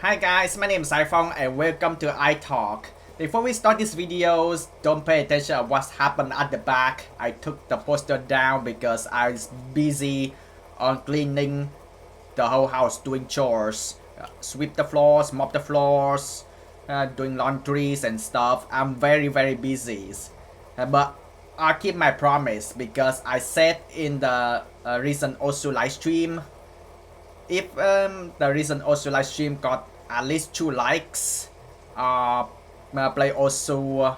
Hi guys, my name is iPhong and welcome to iTalk. Before we start these videos, don't pay attention to what's happened at the back. I took the poster down because I was busy on cleaning the whole house, doing chores. Sweep the floors, mop the floors, doing laundries and stuff. I'm very busy. But I'll keep my promise because I said in the recent Osu live stream, if the recent Osu live stream got at least 2 likes, play Osu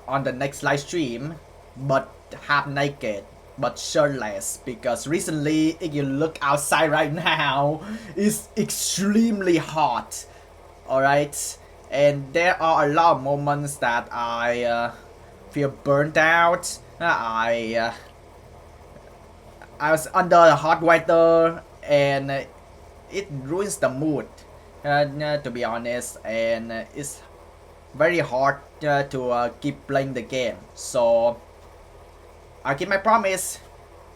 on the next live stream, but half naked, but shirtless, because recently, if you look outside right now, it's extremely hot, alright? And there are a lot of moments that I feel burnt out. I was under hot weather and it ruins the mood, to be honest, and it's very hard to keep playing the game. So I'll keep my promise.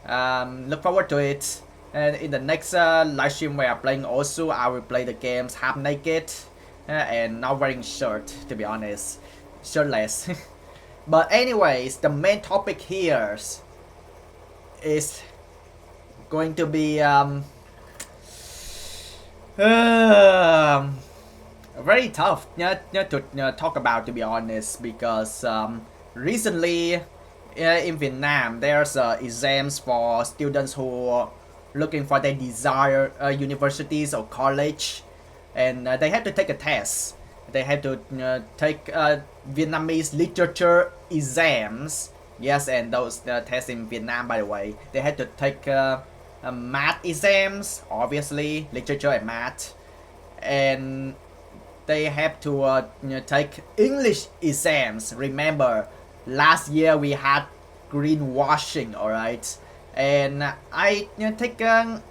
Look forward to it. And in the next live stream where I'm playing also, I will play the games half naked and not wearing shirt, to be honest, shirtless. But anyways, the main topic here is going to be very tough to talk about, to be honest, because recently in Vietnam there's exams for students who are looking for their desired universities or college, and they have to take a test. They have to take Vietnamese literature exams. Yes, and those tests in Vietnam, by the way, they had to take math exams, obviously, literature and math, and they have to take English exams. Remember, last year we had greenwashing, alright? And I take a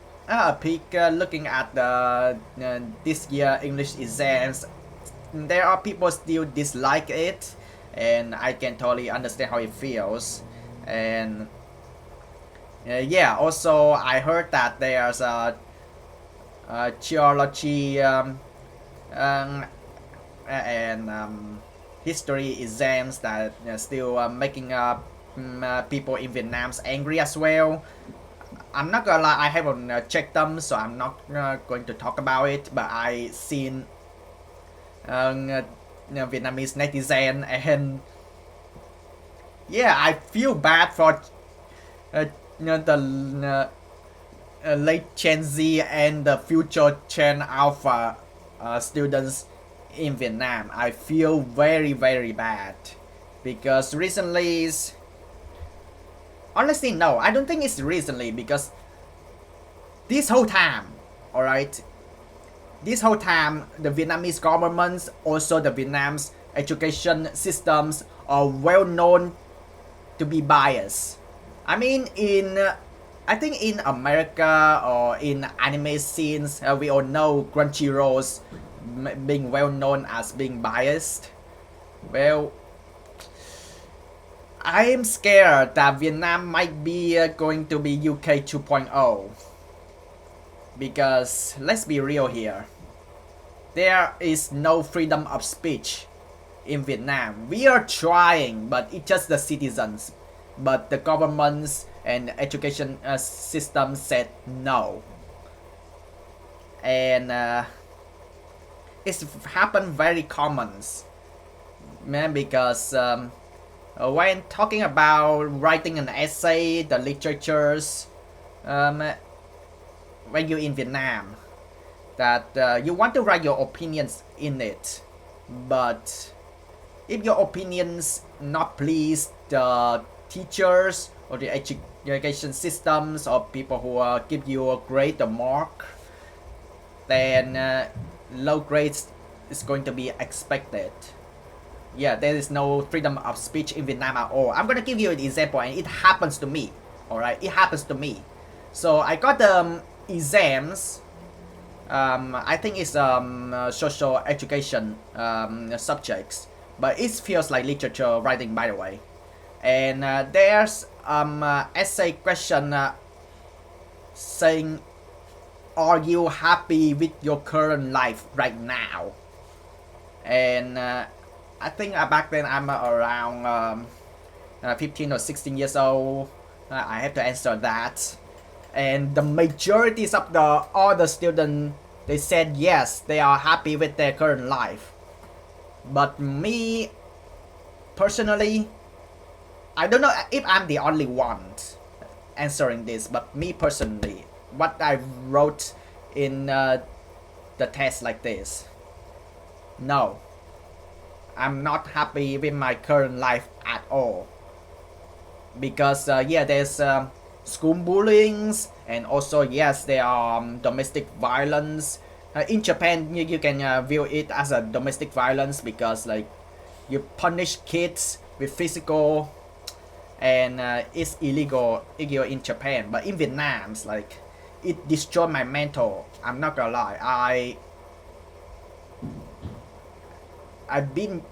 peek looking at the this year English exams. There are people still dislike it, and I can totally understand how it feels. And yeah, also I heard that there's a geology and history exams that still making people in Vietnam angry as well. I'm not gonna lie, I haven't checked them, so I'm not going to talk about it, but I seen Vietnamese netizen, and yeah, I feel bad for the late Gen Z and the future Gen Alpha students in Vietnam. I feel very bad because recently, honestly, no, I don't think it's recently, because this whole time, alright, this whole time the Vietnamese governments, also the Vietnam's education systems are well known to be biased. I mean, I think in America or in anime scenes, we all know Crunchyroll's being well known as being biased. Well, I am scared that Vietnam might be going to be UK 2.0. Because let's be real here, there is no freedom of speech in Vietnam. We are trying, but it's just the citizens. But the governments and education system said no. And it's happened very common, man, because when talking about writing an essay, the literatures, when you're in Vietnam, that you want to write your opinions in it, but if your opinions not please the teachers or the education systems or people who give you a grade or mark, then low grades is going to be expected. Yeah, there is no freedom of speech in Vietnam at all. I'm gonna give you an example, and it happens to me. Alright, it happens to me. So I got the exams. I think it's social education subjects, but it feels like literature writing, by the way. And there's essay question saying are you happy with your current life right now? And I think back then I'm around 15 or 16 years old. I have to answer that. And the majorities of the other students, they said yes, they are happy with their current life. But me, personally, I don't know if I'm the only one answering this, but me personally, what I wrote in the test like this: no, I'm not happy with my current life at all. Because yeah, there's school bullying, and also yes, there are domestic violence. In Japan, you can view it as a domestic violence because like you punish kids with physical, and it's illegal in Japan. But in Vietnam, like it destroyed my mental. I'm not gonna lie. I've been.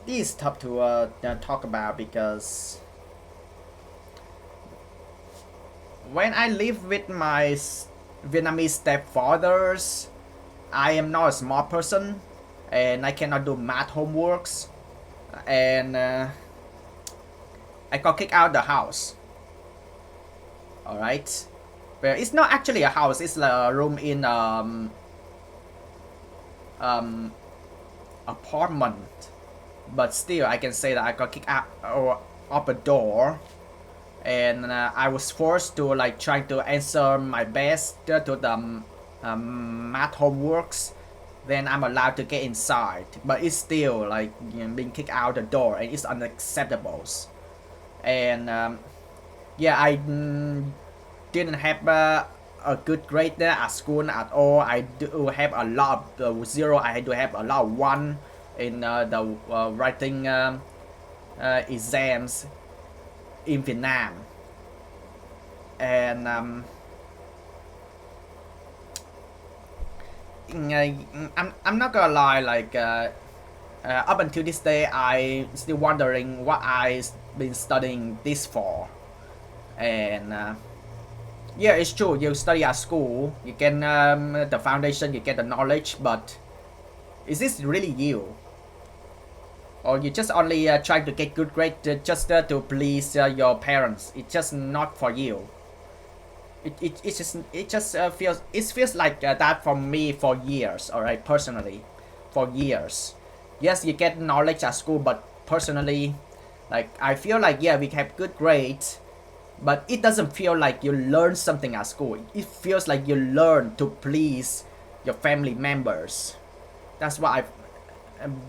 This is tough to talk about because when I live with my Vietnamese stepfathers, I am not a smart person, and I cannot do math homeworks, and I got kicked out of the house. Alright? Well, it's not actually a house, it's a room in apartment. But still, I can say that I got kicked out of a door, and I was forced to like try to answer my best to the math homeworks. Then I'm allowed to get inside, but it's still like being kicked out the door, and it's unacceptable. And yeah, I didn't have a good grade there at school at all. I do have a lot of zero. I do have a lot of one in the writing exams in Vietnam. And I'm not gonna lie, like up until this day I still wondering what I've been studying this for. And yeah, it's true, you study at school, you get the foundation, you get the knowledge, but is this really you? Or you just only trying to get good grade just to please your parents? It's just not for you. It just feels like that for me for years. Alright, personally, for years. Yes, you get knowledge at school, but personally, like I feel like yeah, we have good grades, but it doesn't feel like you learn something at school. It feels like you learn to please your family members. That's what I've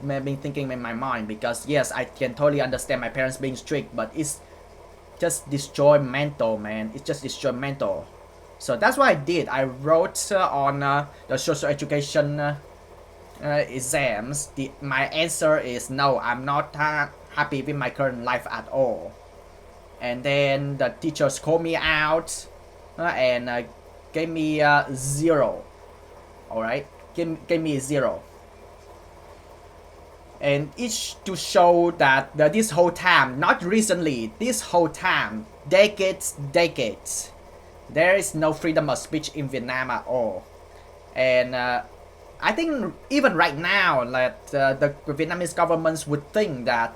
been thinking in my mind, because yes, I can totally understand my parents being strict, but it's just destroy mental, man. It's just destroy mental. So that's what I did. I wrote on the social education exams. My answer is no, I'm not happy with my current life at all. And then the teachers called me out and gave me 0. Alright? Gave me 0. And it's to show that this whole time, not recently, this whole time, decades, there is no freedom of speech in Vietnam at all. And I think even right now, that the Vietnamese government would think that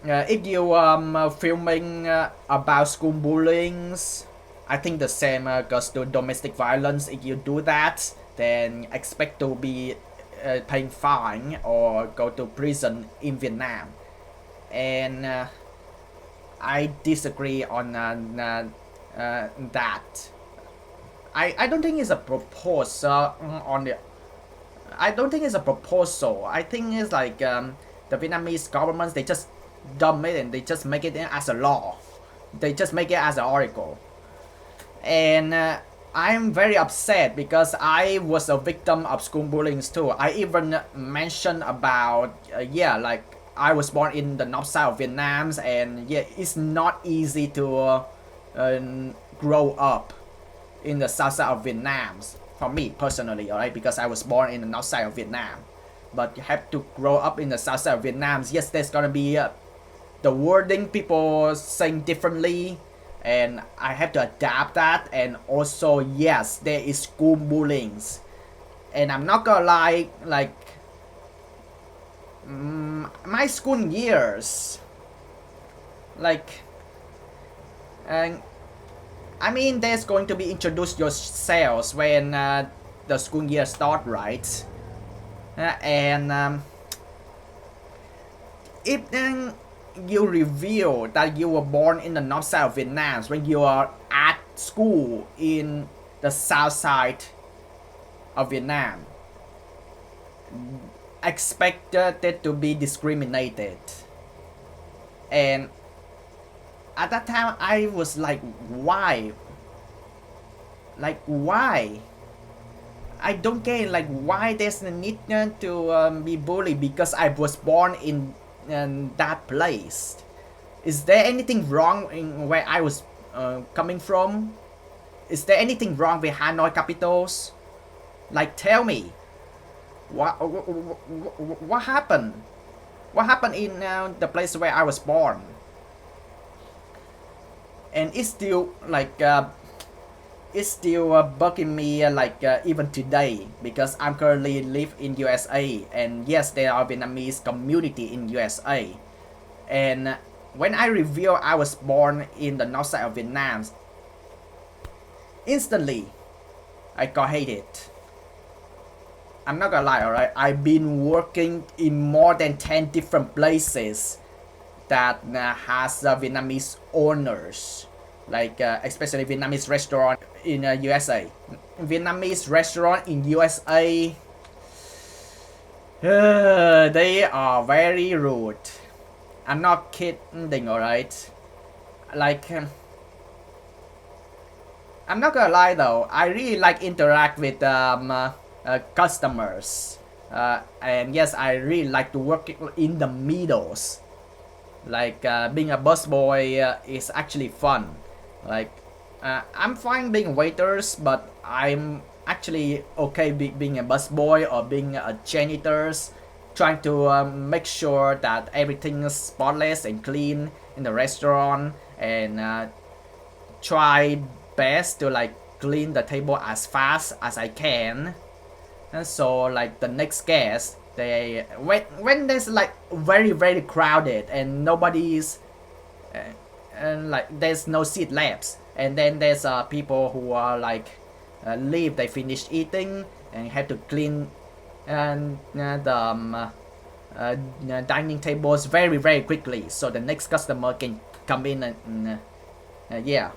if you filming about school bullying, I think the same goes to domestic violence. If you do that, then expect to be paying fine or go to prison in Vietnam. And I disagree on that. I don't think it's a proposal on the. I don't think it's a proposal. I think it's like the Vietnamese government, they just dumb it and they just make it as a law. They just make it as an article. And I'm very upset because I was a victim of school bullying too. I even mentioned about yeah, like I was born in the north side of Vietnam, and yeah, it's not easy to grow up in the south side of Vietnam for me personally, alright, because I was born in the north side of Vietnam. But you have to grow up in the south side of Vietnam. Yes, there's gonna be the wording people saying differently, and I have to adapt that. And also, yes, there is school bullying, and I'm not gonna lie, like my school years, like, and I mean, there's going to be introduce yourselves when the school year start, right? And if you reveal that you were born in the north side of Vietnam when you are at school in the south side of Vietnam, expected to be discriminated. And at that time I was like, why? Like, why? I don't get, like, why there's a need to be bullied because I was born in that place. Is there anything wrong in where I was coming from? Is there anything wrong with Hanoi capitals? Like, tell me, what happened? What happened in the place where I was born? And it's still like it's still bugging me even today, because I'm currently live in USA, and yes, there are Vietnamese community in USA. And when I reveal I was born in the north side of Vietnam, instantly I got hated. I'm not gonna lie, alright? I've been working in more than 10 different places that has Vietnamese owners, like especially Vietnamese restaurant in USA. Vietnamese restaurant in USA, they are very rude. I'm not kidding, alright? Like, I'm not gonna lie though, I really like interact with customers. And yes, I really like to work in the middles. Like being a busboy is actually fun. Like I'm fine being waiters, but I'm actually okay being a busboy or being a janitors, trying to make sure that everything is spotless and clean in the restaurant, and try best to like clean the table as fast as I can. And so like the next guest, they when there's like very crowded and nobody's and like there's no seat left, and then there's people who are like leave, they finish eating and have to clean and dining tables very quickly so the next customer can come in and yeah,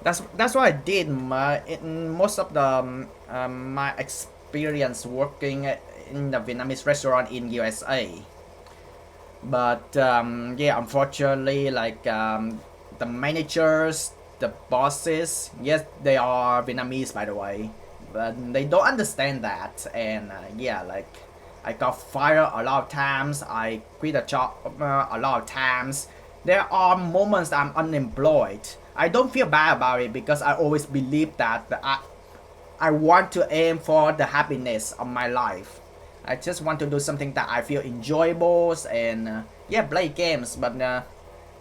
that's what I did in most of the my experience working in the Vietnamese restaurant in USA. But yeah, unfortunately, like the managers, the bosses, yes, they are Vietnamese by the way, but they don't understand that. And yeah, like I got fired a lot of times, I quit a job a lot of times. There are moments I'm unemployed. I don't feel bad about it because I always believe that I want to aim for the happiness of my life. I just want to do something that I feel enjoyable and yeah, play games, but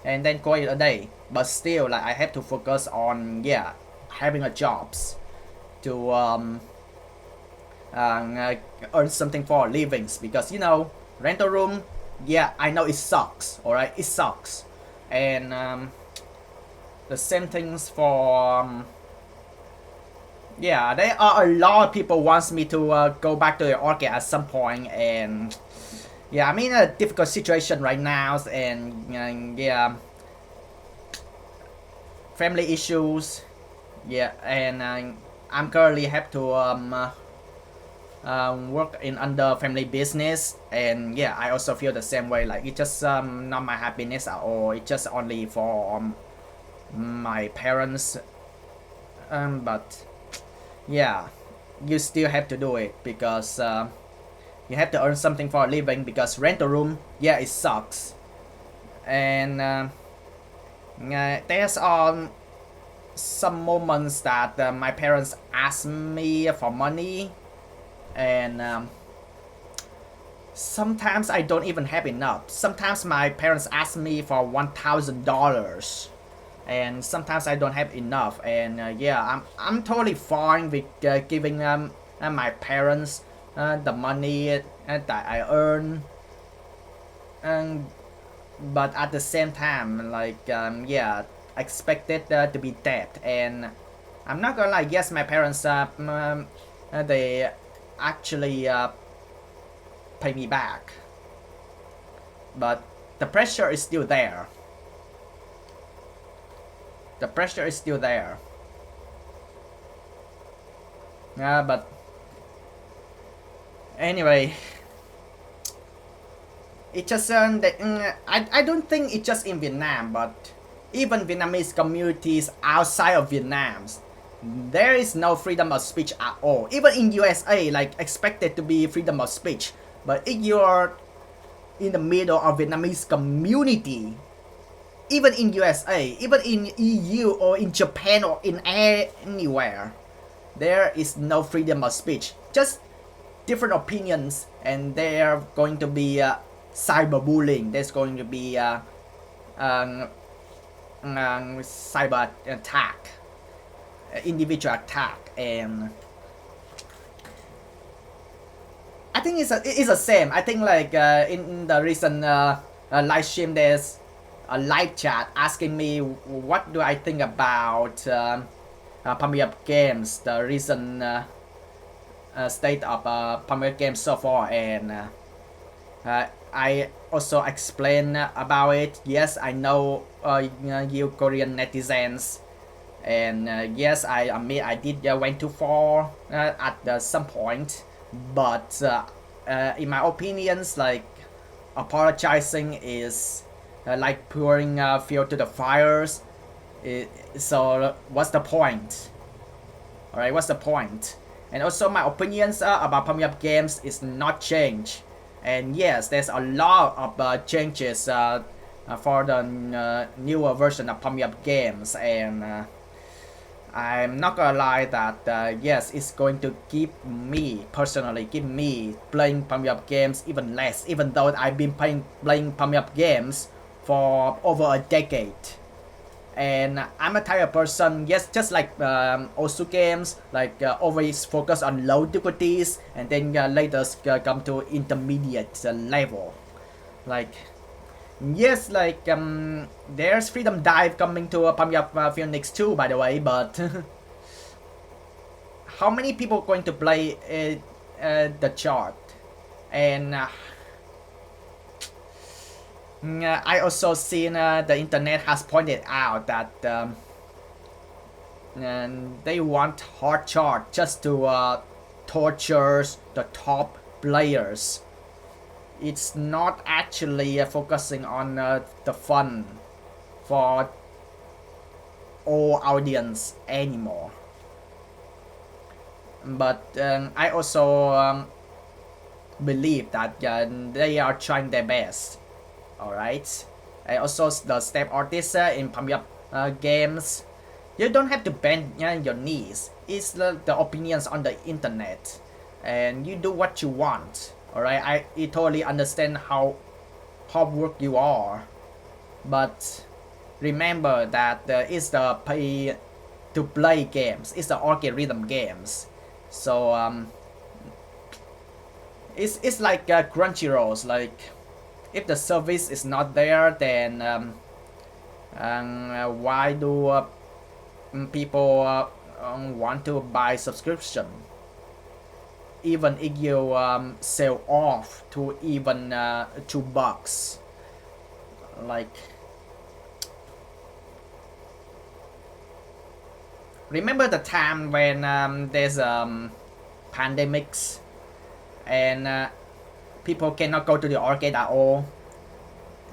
and then call it a day. But still, like I have to focus on yeah, having a jobs to earn something for livings, because you know, rental room, yeah, I know it sucks, alright, it sucks. And the same things for yeah, there are a lot of people wants me to go back to the orchid at some point. And yeah, I'm in a difficult situation right now, and yeah, family issues, yeah, and I'm currently have to work in under family business, and yeah, I also feel the same way, like it's just not my happiness at all, it's just only for my parents, but yeah, you still have to do it because you have to earn something for a living, because rental room, yeah, it sucks. And there's some moments that my parents ask me for money, and sometimes I don't even have enough. Sometimes my parents ask me for $1,000, and sometimes I don't have enough, and yeah, I'm totally fine with giving my parents the money that I earn, and but at the same time, like yeah, expected to be debt, and I'm not gonna lie. Yes, my parents they actually pay me back, but the pressure is still there. The pressure is still there. But anyway, it just I don't think it's just in Vietnam, but even Vietnamese communities outside of Vietnam, there is no freedom of speech at all. Even in USA, like expected to be freedom of speech, but if you're in the middle of Vietnamese community, even in USA, even in EU or in Japan or in anywhere, there is no freedom of speech. Just different opinions, and there going to be cyberbullying. There's going to be um, cyber attack, individual attack, and I think it's the same. I think like in the recent live stream, there's a live chat asking me what do I think about Pump Up Games, the recent state of Pump Up Games so far, and I also explain about it. Yes, I know you Korean netizens, and yes, I admit I did went too far at some point, but in my opinions, like apologizing is like pouring fuel to the fires. So what's the point? All right, what's the point? And also my opinions about Pump Up Games is not changed. And yes, there's a lot of changes for the newer version of Pump Up Games, and I'm not gonna lie that yes, it's going to keep me personally, keep me playing Pump Up Games even less, even though I've been playing Pump Up Games for over a decade. And I'm a type of person, yes, just like Osu games, like always focus on low difficulties and then later come to intermediate level. Like, yes, like there's Freedom Dive coming to Pump Up Phoenix 2, by the way, but how many people going to play the chart? And I also seen the internet has pointed out that and they want hard chart just to torture the top players. It's not actually focusing on the fun for all audience anymore. But I also believe that they are trying their best. Alright, and also the step artists in Pump Up games, you don't have to bend your knees. It's the opinions on the internet, and you do what you want. Alright, I totally understand how hard work you are, but remember that it's the pay to play games. It's the arcade rhythm games, so it's like Crunchyrolls. Like, if the service is not there, then why do people want to buy subscription? Even if you sell off to even $2, like, remember the time when there's pandemics and people cannot go to the arcade at all.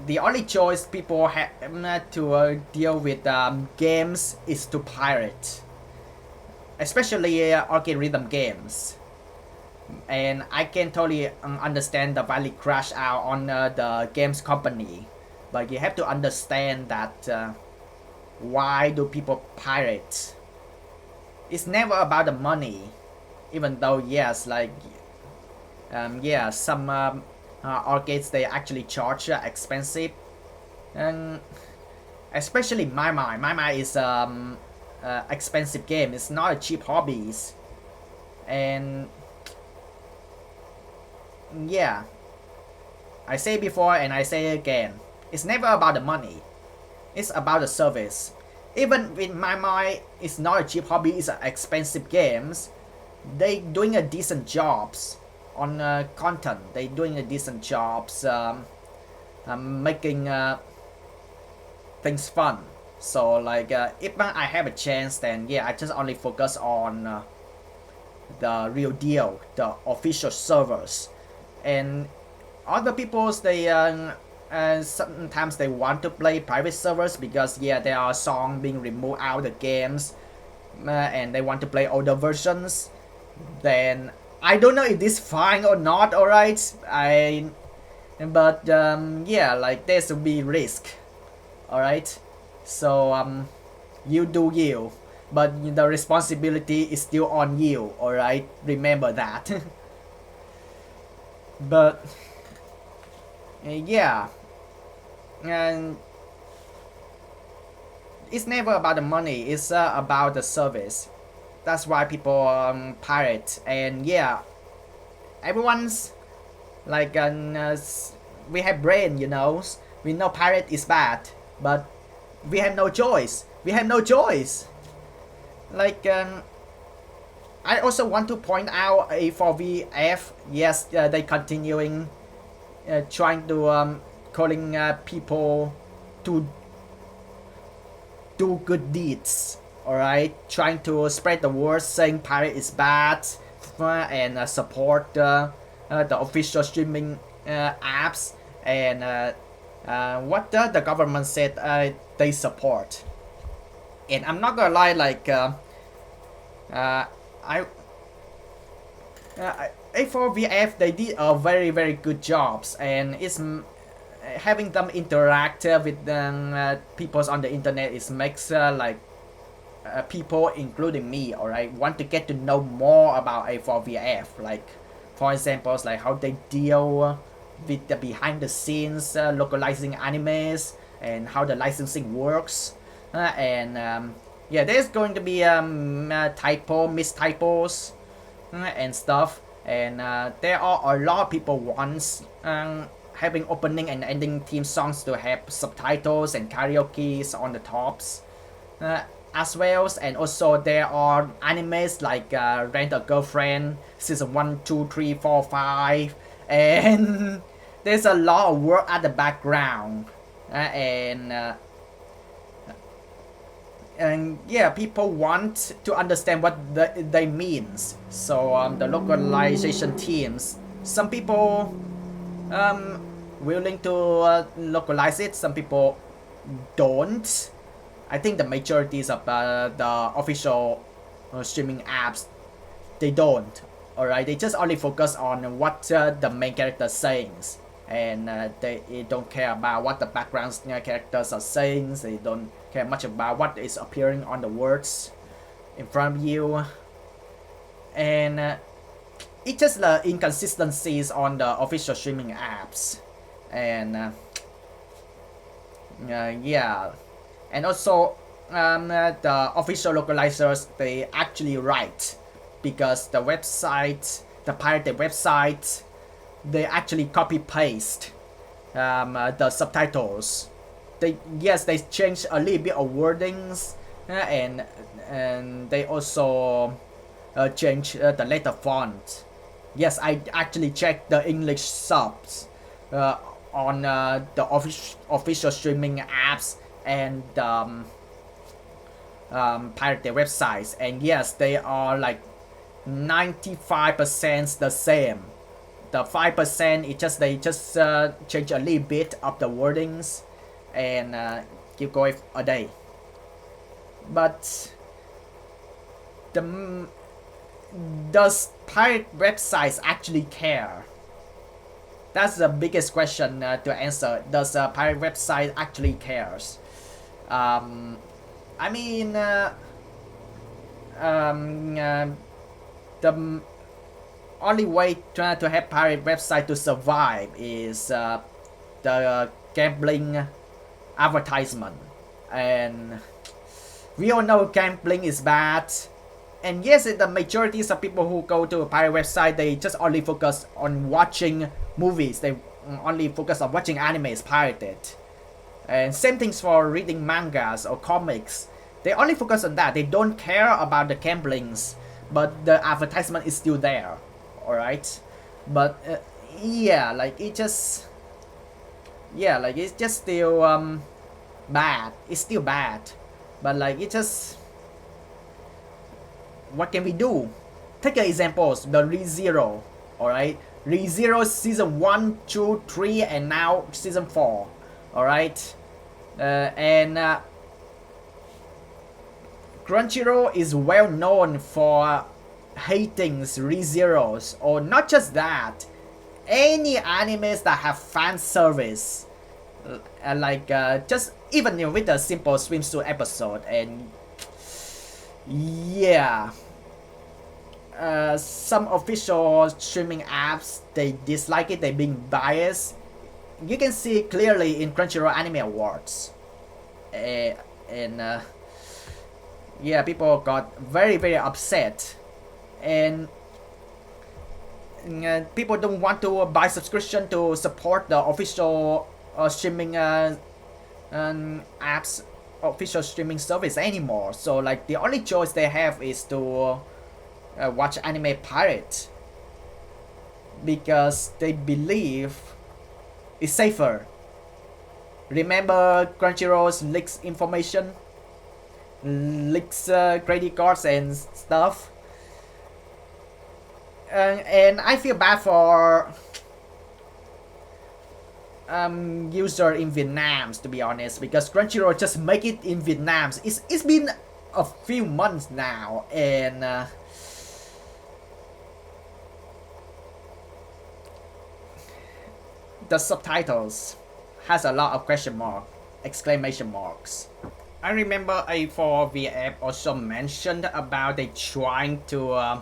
The only choice people have to deal with games is to pirate, especially arcade rhythm games. And I can totally understand the value crash out on the games company, but you have to understand that why do people pirate? It's never about the money, even though yes, like yeah, some arcades they actually charge expensive, and especially my mind. My mind is expensive game. It's not a cheap hobbies, and yeah, I say before and I say again. It's never about the money. It's about the service. Even in my mind, it's not a cheap hobby. It's expensive games. They doing a decent jobs on content. They doing a decent jobs making things fun. So like if I have a chance, then yeah, I just only focus on the real deal, the official servers, and other people's they sometimes they want to play private servers because yeah, there are songs being removed out of the games, and they want to play older versions. Then I don't know if this fine or not. All right, but yeah, like there's will be risk. All right, so you do you, but the responsibility is still on you. All right, remember that. But yeah, and it's never about the money. It's about the service. That's why people pirate. And yeah, everyone's like we have brain, you know. We know pirate is bad, but we have no choice. We have no choice. Like I also want to point out A4VF. Yes, they continuing trying to calling people to do good deeds. All right, trying to spread the word, saying pirate is bad, and support the official streaming apps, and what the government said they support. And I'm not gonna lie, like A4VF, they did a very good jobs, and it's having them interact with people on the internet. It makes like people, including me, alright, want to get to know more about A4VF. Like, for example, like how they deal with the behind the scenes localizing animes and how the licensing works, and yeah, there's going to be mistypos and stuff, and there are a lot of people wants having opening and ending theme songs to have subtitles and karaoke's on the tops as well. And also there are animes like Rent a Girlfriend season 1, 2, 3, 4, 5, and there's a lot of work at the background, and yeah, people want to understand what they means. So the localization teams, some people willing to localize it, some people don't. I think the majorities of the official streaming apps, they don't. Alright, they just only focus on what the main character saying, and they don't care about what the background characters are saying. They don't care much about what is appearing on the words in front of you, and it's just the inconsistencies on the official streaming apps, and yeah, and also the official localizers, they actually write, because the website, the pirated website, they actually copy paste the subtitles. They change a little bit of wordings, and they also change the letter font. Yes, I actually checked the English subs on the official streaming apps and pirated websites, and yes, they are like 95% the same. The 5% it just they just change a little bit of the wordings, and keep going a day. But does pirate websites actually care? That's the biggest question to answer. Does a pirate website actually cares? I mean, the only way to have pirate website to survive is the gambling advertisement. and we all know gambling is bad. And yes, the majority of people who go to a pirate website, they just only focus on watching movies. They only focus on watching animes pirated. And same things for reading mangas or comics. They only focus on that. They don't care about the gamblings, but the advertisement is still there. Alright? But yeah, like it just... Yeah, like it's just still bad. It's still bad. But like it just... What can we do? Take an examples, the ReZero, alright? ReZero season 1, 2, 3, and now season 4, alright? Crunchyroll is well known for hating ReZeros, or not just that, any animes that have fan service, just even with a simple swimsuit episode, and yeah, some official streaming apps, they dislike it, they being biased. You can see clearly in Crunchyroll Anime Awards. Yeah, people got very upset. And people don't want to buy subscription to support the official streaming apps, official streaming service anymore. So like the only choice they have is to watch anime pirate, because they believe it's safer. Remember Crunchyroll's leaks information, leaks credit cards and stuff, and I feel bad for user in Vietnam, to be honest, because Crunchyroll just make it in Vietnam. It's been a few months now, and the subtitles has a lot of question mark, exclamation marks. I remember A4VF also mentioned about they trying to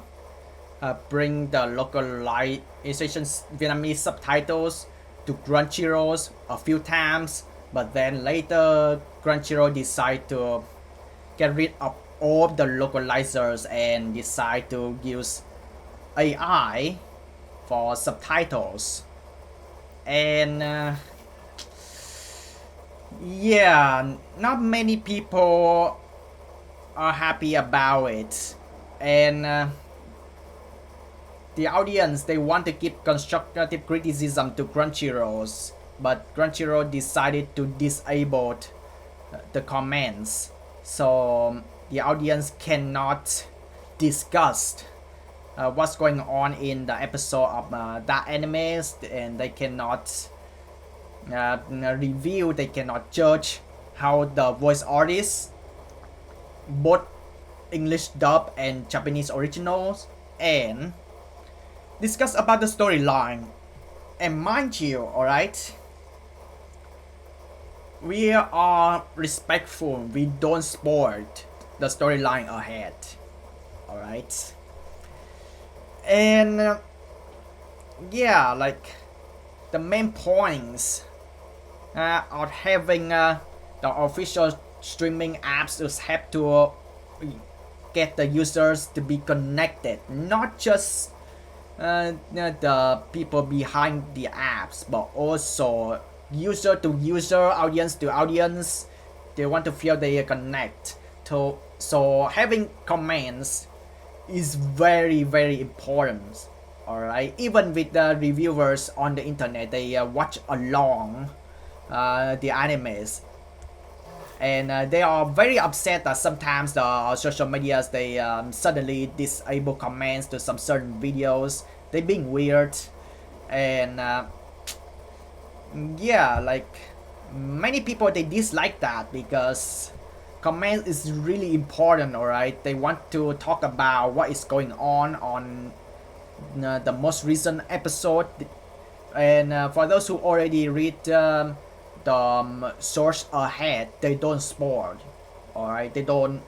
bring the localization Vietnamese subtitles to Crunchyroll a few times, but then later Crunchyroll decide to get rid of all the localizers and decide to use AI for subtitles. And yeah, not many people are happy about it, and the audience, they want to give constructive criticism to Crunchyroll, but Crunchyroll decided to disable the comments, so the audience cannot discuss what's going on in the episode of that anime, and they cannot review, they cannot judge how the voice artists, both English dub and Japanese originals, and discuss about the storyline. And mind you, alright, we are respectful, we don't spoil the storyline ahead, alright? And yeah, like the main points of having the official streaming apps is have to get the users to be connected, not just the people behind the apps, but also user to user, audience to audience. They want to feel they connect to, so having comments is very important, alright? Even with the reviewers on the internet, they watch along the animes, and they are very upset that sometimes the social medias, they suddenly disable comments to some certain videos. They being weird, and yeah, like many people, they dislike that because comments is really important, alright? They want to talk about what is going on the most recent episode, and for those who already read the source ahead, they don't spoil, alright? They don't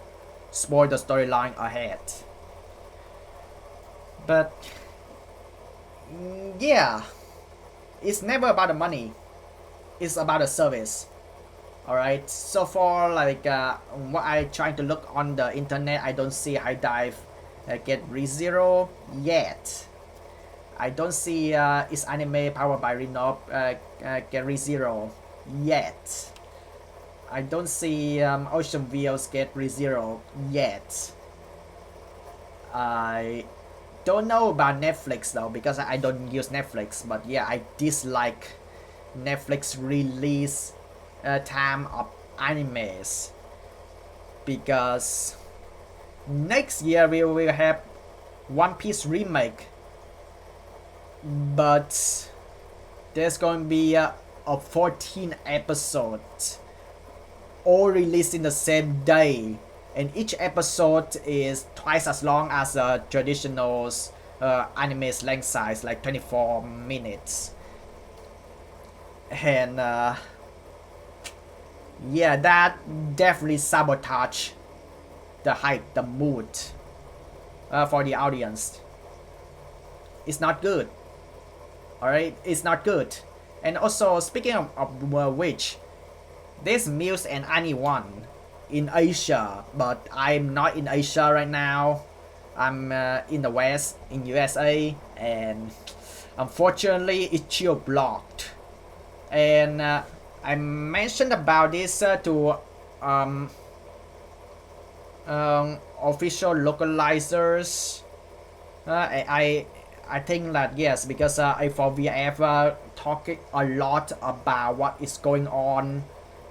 spoil the storyline ahead. But yeah, it's never about the money, it's about the service. Alright, so far like what I trying to look on the internet, I don't see high dive get ReZero yet. I don't see its anime powered by Renop get ReZero yet. I don't see Ocean Wheels get ReZero yet. I don't know about Netflix though, because I don't use Netflix, but yeah, I dislike Netflix release time of animes, because next year we will have One Piece remake, but there's going to be a 14 episodes all released in the same day, and each episode is twice as long as a traditional anime's length size, like 24 minutes. And yeah, that definitely sabotage the hype, the mood for the audience. It's not good. Alright, it's not good. And also, speaking of which, there's Muse and anyone in Asia, but I'm not in Asia right now. I'm in the West, in USA, and unfortunately it's still blocked. And I mentioned about this to official localizers. I think that yes, because iPhong VF talking a lot about what is going on.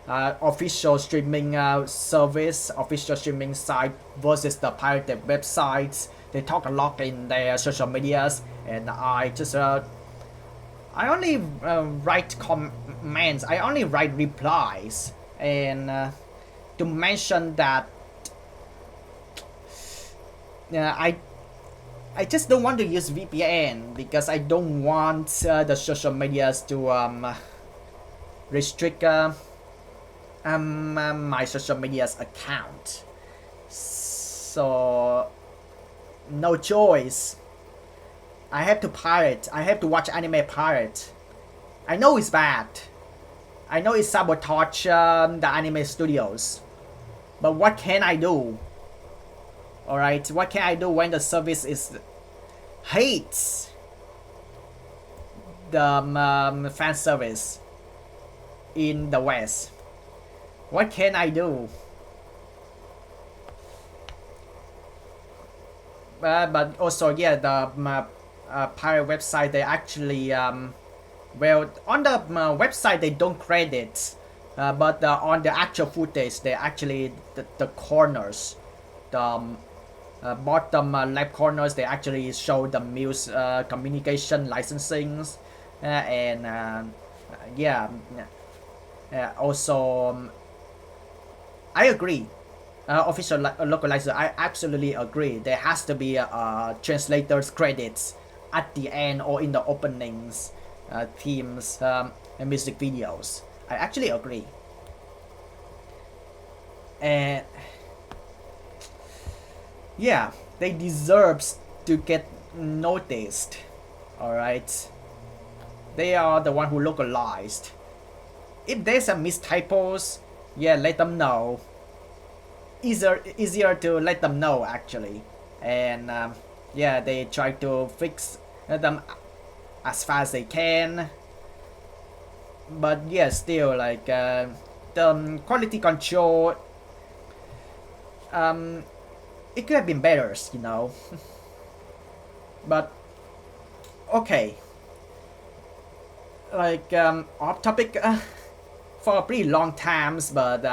Official streaming service, official streaming site versus the pirated websites. They talk a lot in their social medias, and I just I only write comments. I only write replies, and to mention that I just don't want to use VPN, because I don't want the social medias to restrict my social media's account. So no choice. I have to pirate. I have to watch anime pirate. I know it's bad. I know it sabotage the anime studios. But what can I do? Alright, what can I do when the service is hates the fan service in the West? What can I do? But also, yeah, the pirate website, they actually well, on the website they don't credit, but on the actual footage they actually the corners, the bottom left corners, they actually show the Muse communication licensings, and yeah, also I agree. Official localizer, I absolutely agree. There has to be translators credits at the end or in the openings, themes, and music videos. I actually agree. And yeah, they deserve to get noticed. Alright, they are the one who localized. If there's a mistypos, yeah, let them know. Easier to let them know actually, and yeah, they try to fix them as fast as they can. But yeah, still like the quality control, it could have been better, you know. But okay, like off topic for a pretty long times, but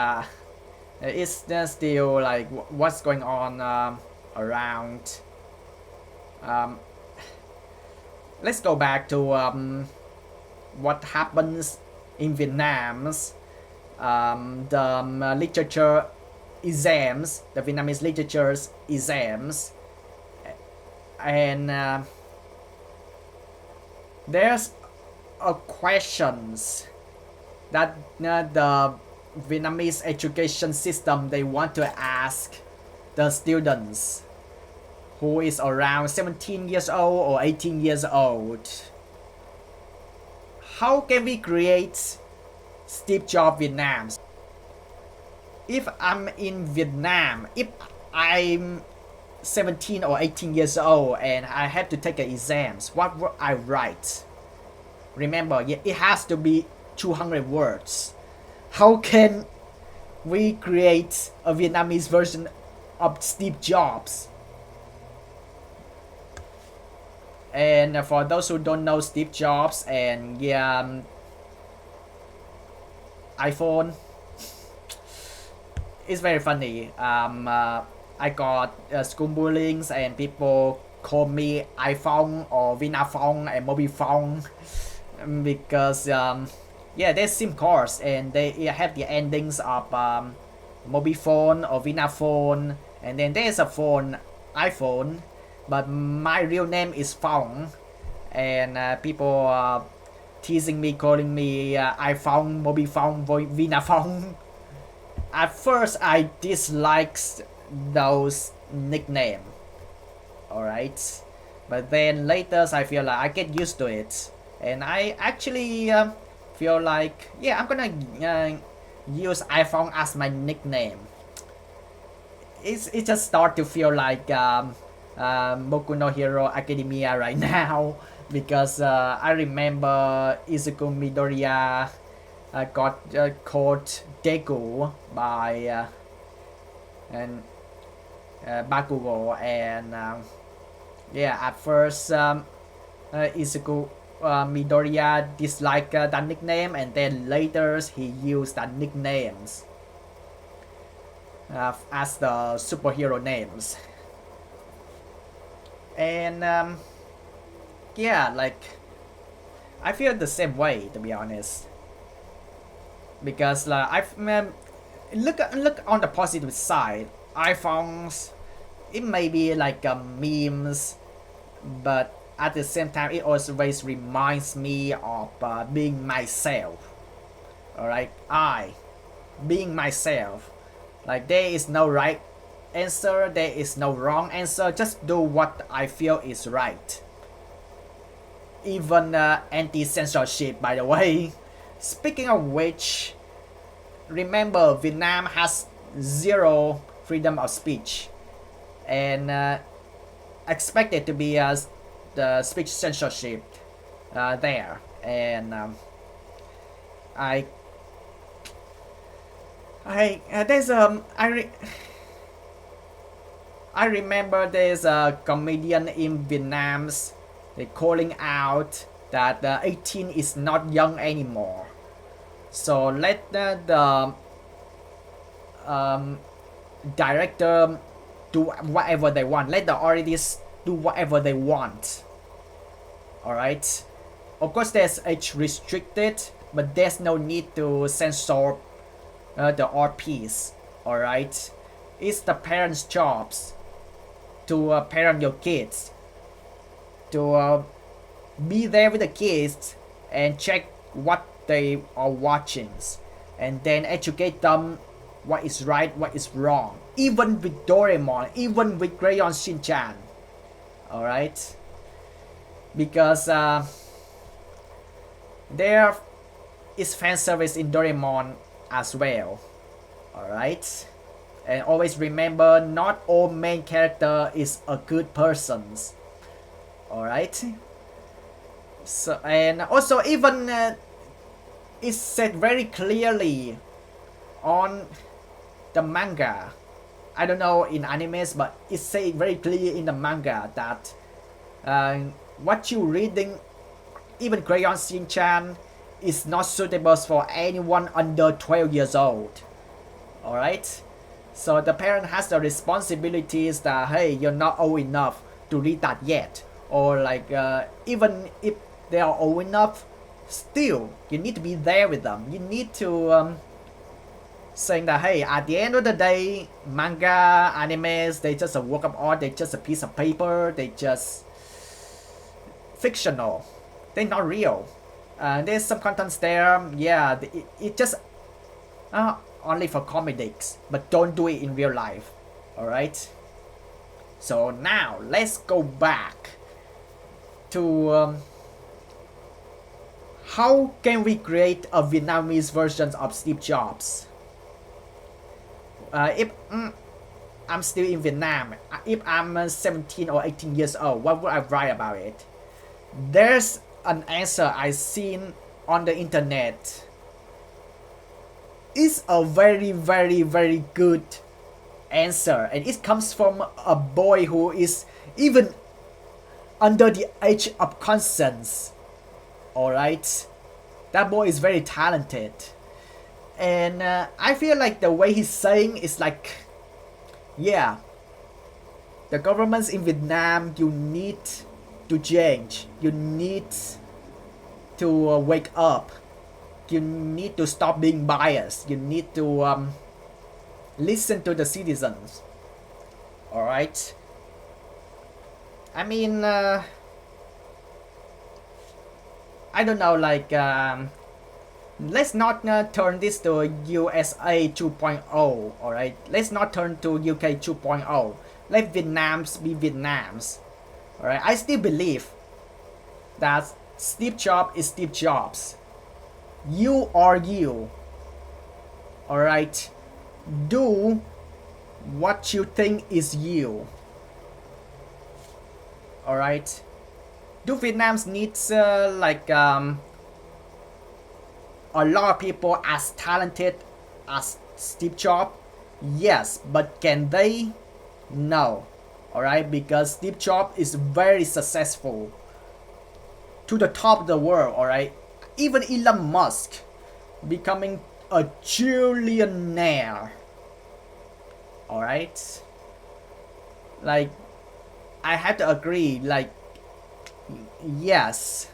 it's still like what's going on around. Let's go back to what happens in Vietnam's the literature exams, the Vietnamese literature's exams, and there's a questions that the Vietnamese education system, they want to ask the students who is around 17 years old or 18 years old. How can we create Steve Jobs Vietnam? if I'm in Vietnam, if I'm 17 or 18 years old and I have to take exams, what would I write? Remember, it has to be 200 words. How can we create a Vietnamese version of Steve Jobs? And for those who don't know Steve Jobs and iPhone, it's very funny. I got school bullying and people call me iPhong or Vinafong and Mobifong because they're SIM cards and they have the endings of Mobifone or Vinaphone, and then there's a phone iPhone, but my real name is Phong, and people teasing me, calling me iPhong, Mobifong, Vinaphone. At first I disliked those nicknames, alright, but then later I feel like I get used to it, and I actually feel like I'm gonna use iPhone as my nickname. It just start to feel like Boku no Hero Academia right now because I remember Izuku Midoriya got called Deku by and Bakugo, and at first Izuku Midoriya disliked that nickname, and then later he used that nicknames as the superhero names. And like I feel the same way, to be honest, because I've look on the positive side. iPhones, it may be like memes, but at the same time it always reminds me of being myself. Alright, being myself. Like there is no right answer, there is no wrong answer, just do what I feel is right. Even anti-censorship, by the way. Speaking of which, remember Vietnam has zero freedom of speech, and expected to be the speech censorship there, and there's I remember there's a comedian in Vietnam's they calling out that 18 is not young anymore. So let the director do whatever they want. Let the artists do whatever they want. Alright? Of course there's age restricted, but there's no need to censor the art piece. Alright? It's the parents' jobs to parent your kids, to be there with the kids and check what they are watching, and then educate them what is right, what is wrong. Even with Doraemon, even with Crayon Shin-chan. Alright? Because there is fan service in Doraemon as well. Alright? And always remember, not all main character is a good person. Alright? So, and also even it's said very clearly on the manga. I don't know in animes, but it's said very clear in the manga that what you reading, even Crayon Shin-chan, is not suitable for anyone under 12 years old. Alright? So the parent has the responsibilities that, hey, you're not old enough to read that yet. Or like, even if they are old enough, still, you need to be there with them. You need to saying that, hey, at the end of the day, manga, animes, they just a work of art, they just a piece of paper, they just fictional. They're not real. There's some contents there, yeah, it just only for comedics, but don't do it in real life. Alright? So now, let's go back to how can we create a Vietnamese version of Steve Jobs? If I'm still in Vietnam, if I'm 17 or 18 years old, what would I write about it? There's an answer I seen on the internet. It's a very good answer, and it comes from a boy who is even under the age of conscience. Alright? That boy is very talented. And I feel like the way he's saying is like, yeah, the governments in Vietnam, you need to change. You need to wake up. You need to stop being biased. You need to listen to the citizens. Alright? I mean, I don't know, like, let's not turn this to USA 2.0, alright? Let's not turn to UK 2.0. Let Vietnams be Vietnams. Alright, I still believe that Steve Jobs is Steve Jobs. You are you. Alright? Do what you think is you. Alright? Do Vietnam needs like a lot of people as talented as Steve Jobs? Yes, but can they? No. Alright, because Steve Jobs is very successful to the top of the world. Alright, even Elon Musk becoming a trillionaire. Alright, like, I have to agree, like, yes,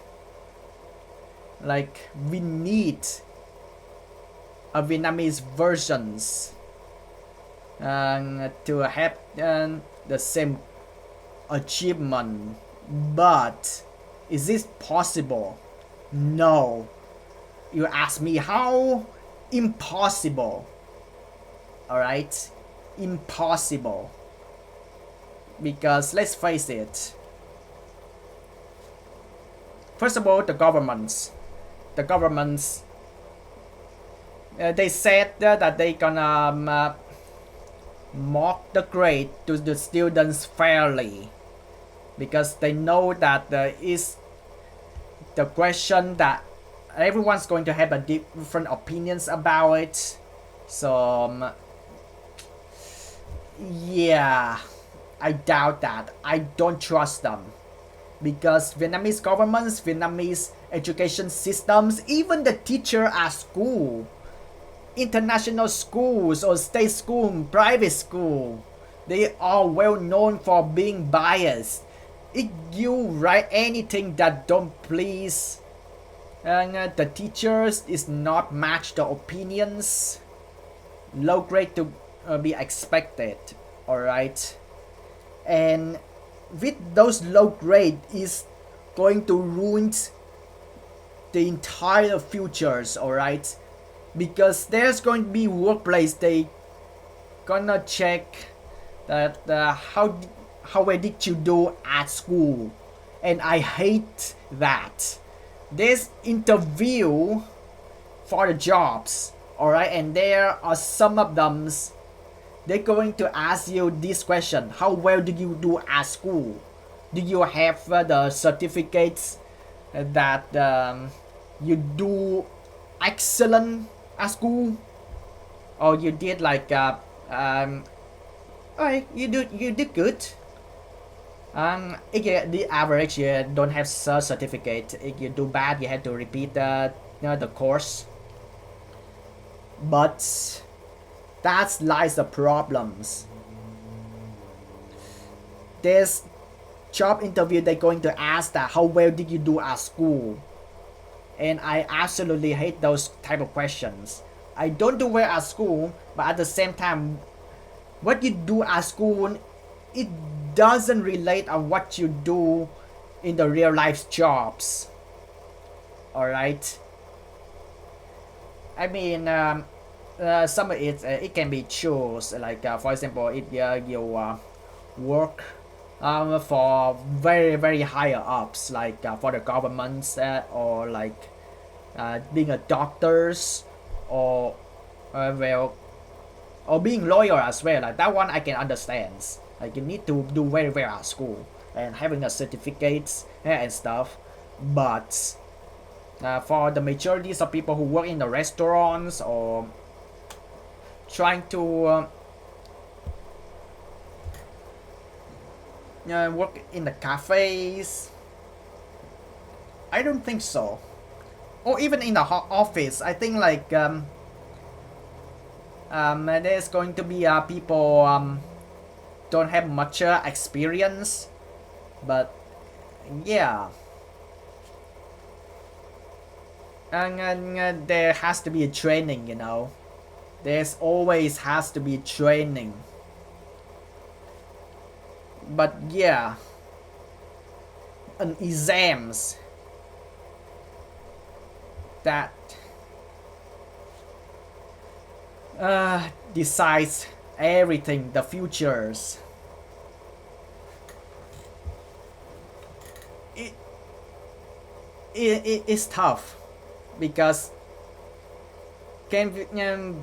like, we need a Vietnamese versions to have the same achievement, but is this possible? No. You ask me how? Impossible. Alright? Impossible. Because let's face it. First of all, the governments, they said that they gonna mock the grade to the students fairly, because they know that there is the question that everyone's going to have a different opinions about it. So yeah, I doubt that. I don't trust them, because Vietnamese governments, Vietnamese education systems, even the teacher at school, international schools or state school, private school, they are well known for being biased. If you write anything that don't please the teachers, is not match the opinions, low grade to be expected. Alright, and with those low grade is going to ruin the entire futures. Alright, because there's going to be workplace, they gonna check that how well did you do at school, and I hate that. This interview for the jobs, alright, and there are some of them, they're going to ask you this question: how well did you do at school? Do you have the certificates that you do excellent at school, or you did like alright, you did good. If you the average, you don't have certificate. If you do bad, you have to repeat the course. But that lies the problems. This job interview, they're going to ask that how well did you do at school, and I absolutely hate those type of questions. I don't do well at school, but at the same time, what you do at school, it doesn't relate on what you do in the real life jobs. Alright, I mean, some of it can be true, like for example, if you work for very higher ups, like for the governments, or like being a doctors, or well, or being loyal as well. Like that one I can understand. Like you need to do very well at school and having the certificates and stuff. But for the majorities of people who work in the restaurants or trying to work in the cafes, I don't think so. Or even in the office, I think like there's going to be people don't have much experience, but yeah, and there has to be a training, you know. There's always has to be training. But yeah, an exams that decides everything, the futures. It is tough because can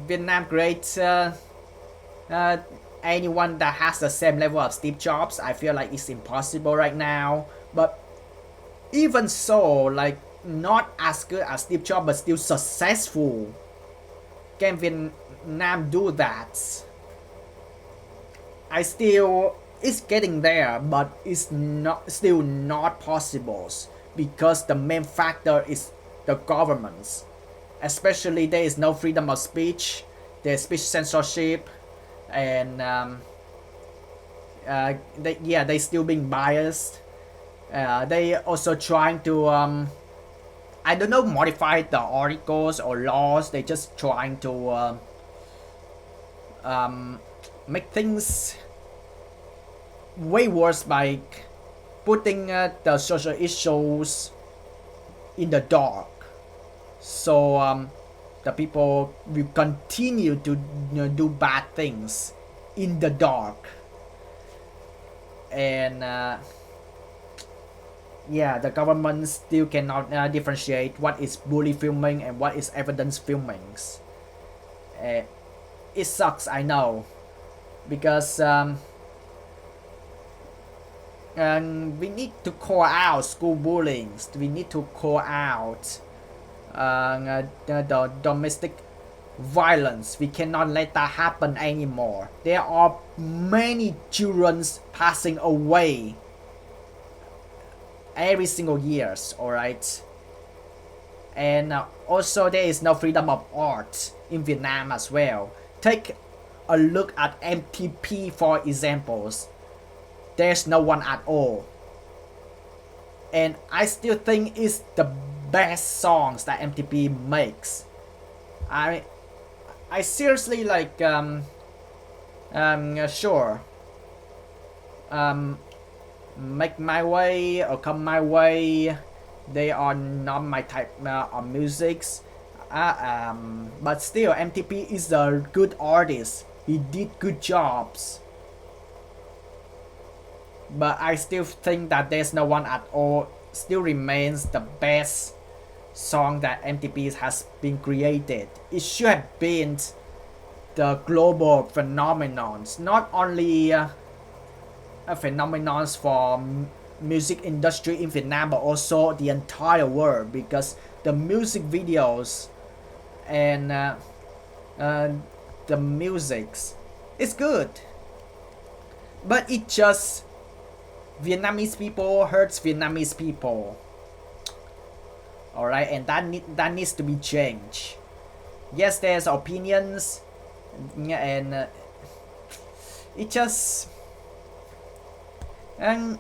Vietnam create anyone that has the same level of Steve Jobs? I feel like it's impossible right now. But even so, like not as good as Steve Jobs, but still successful. Can Vietnam do that? It's getting there, but it's not still not possible because the main factor is the governments. Especially there is no freedom of speech, there's speech censorship, and they still being biased. They also trying to I don't know, modify the articles or laws. They just trying to make things way worse by putting the social issues in the dark. So the people will continue to do bad things in the dark. And yeah, the government still cannot differentiate what is bully filming and what is evidence filmings. It sucks, I know, because and we need to call out school bullying. We need to call out the domestic violence. We cannot let that happen anymore. There are many children passing away every single years, alright? And also there is no freedom of art in Vietnam as well. Take a look at MTP for examples. There's no one at all. And I still think it's the best songs that MTP makes. I seriously like sure Make My Way or Come My Way, they are not my type of musics. But still MTP is a good artist. He did good jobs. But I still think that There's No One At All still remains the best song that MTP has been created. It should have been the global phenomenons, not only a phenomenon for music industry in Vietnam, but also the entire world, because the music videos and the musics is good, but it just Vietnamese people hurts Vietnamese people. Alright, and that needs to be changed. Yes, there's opinions, and it just, and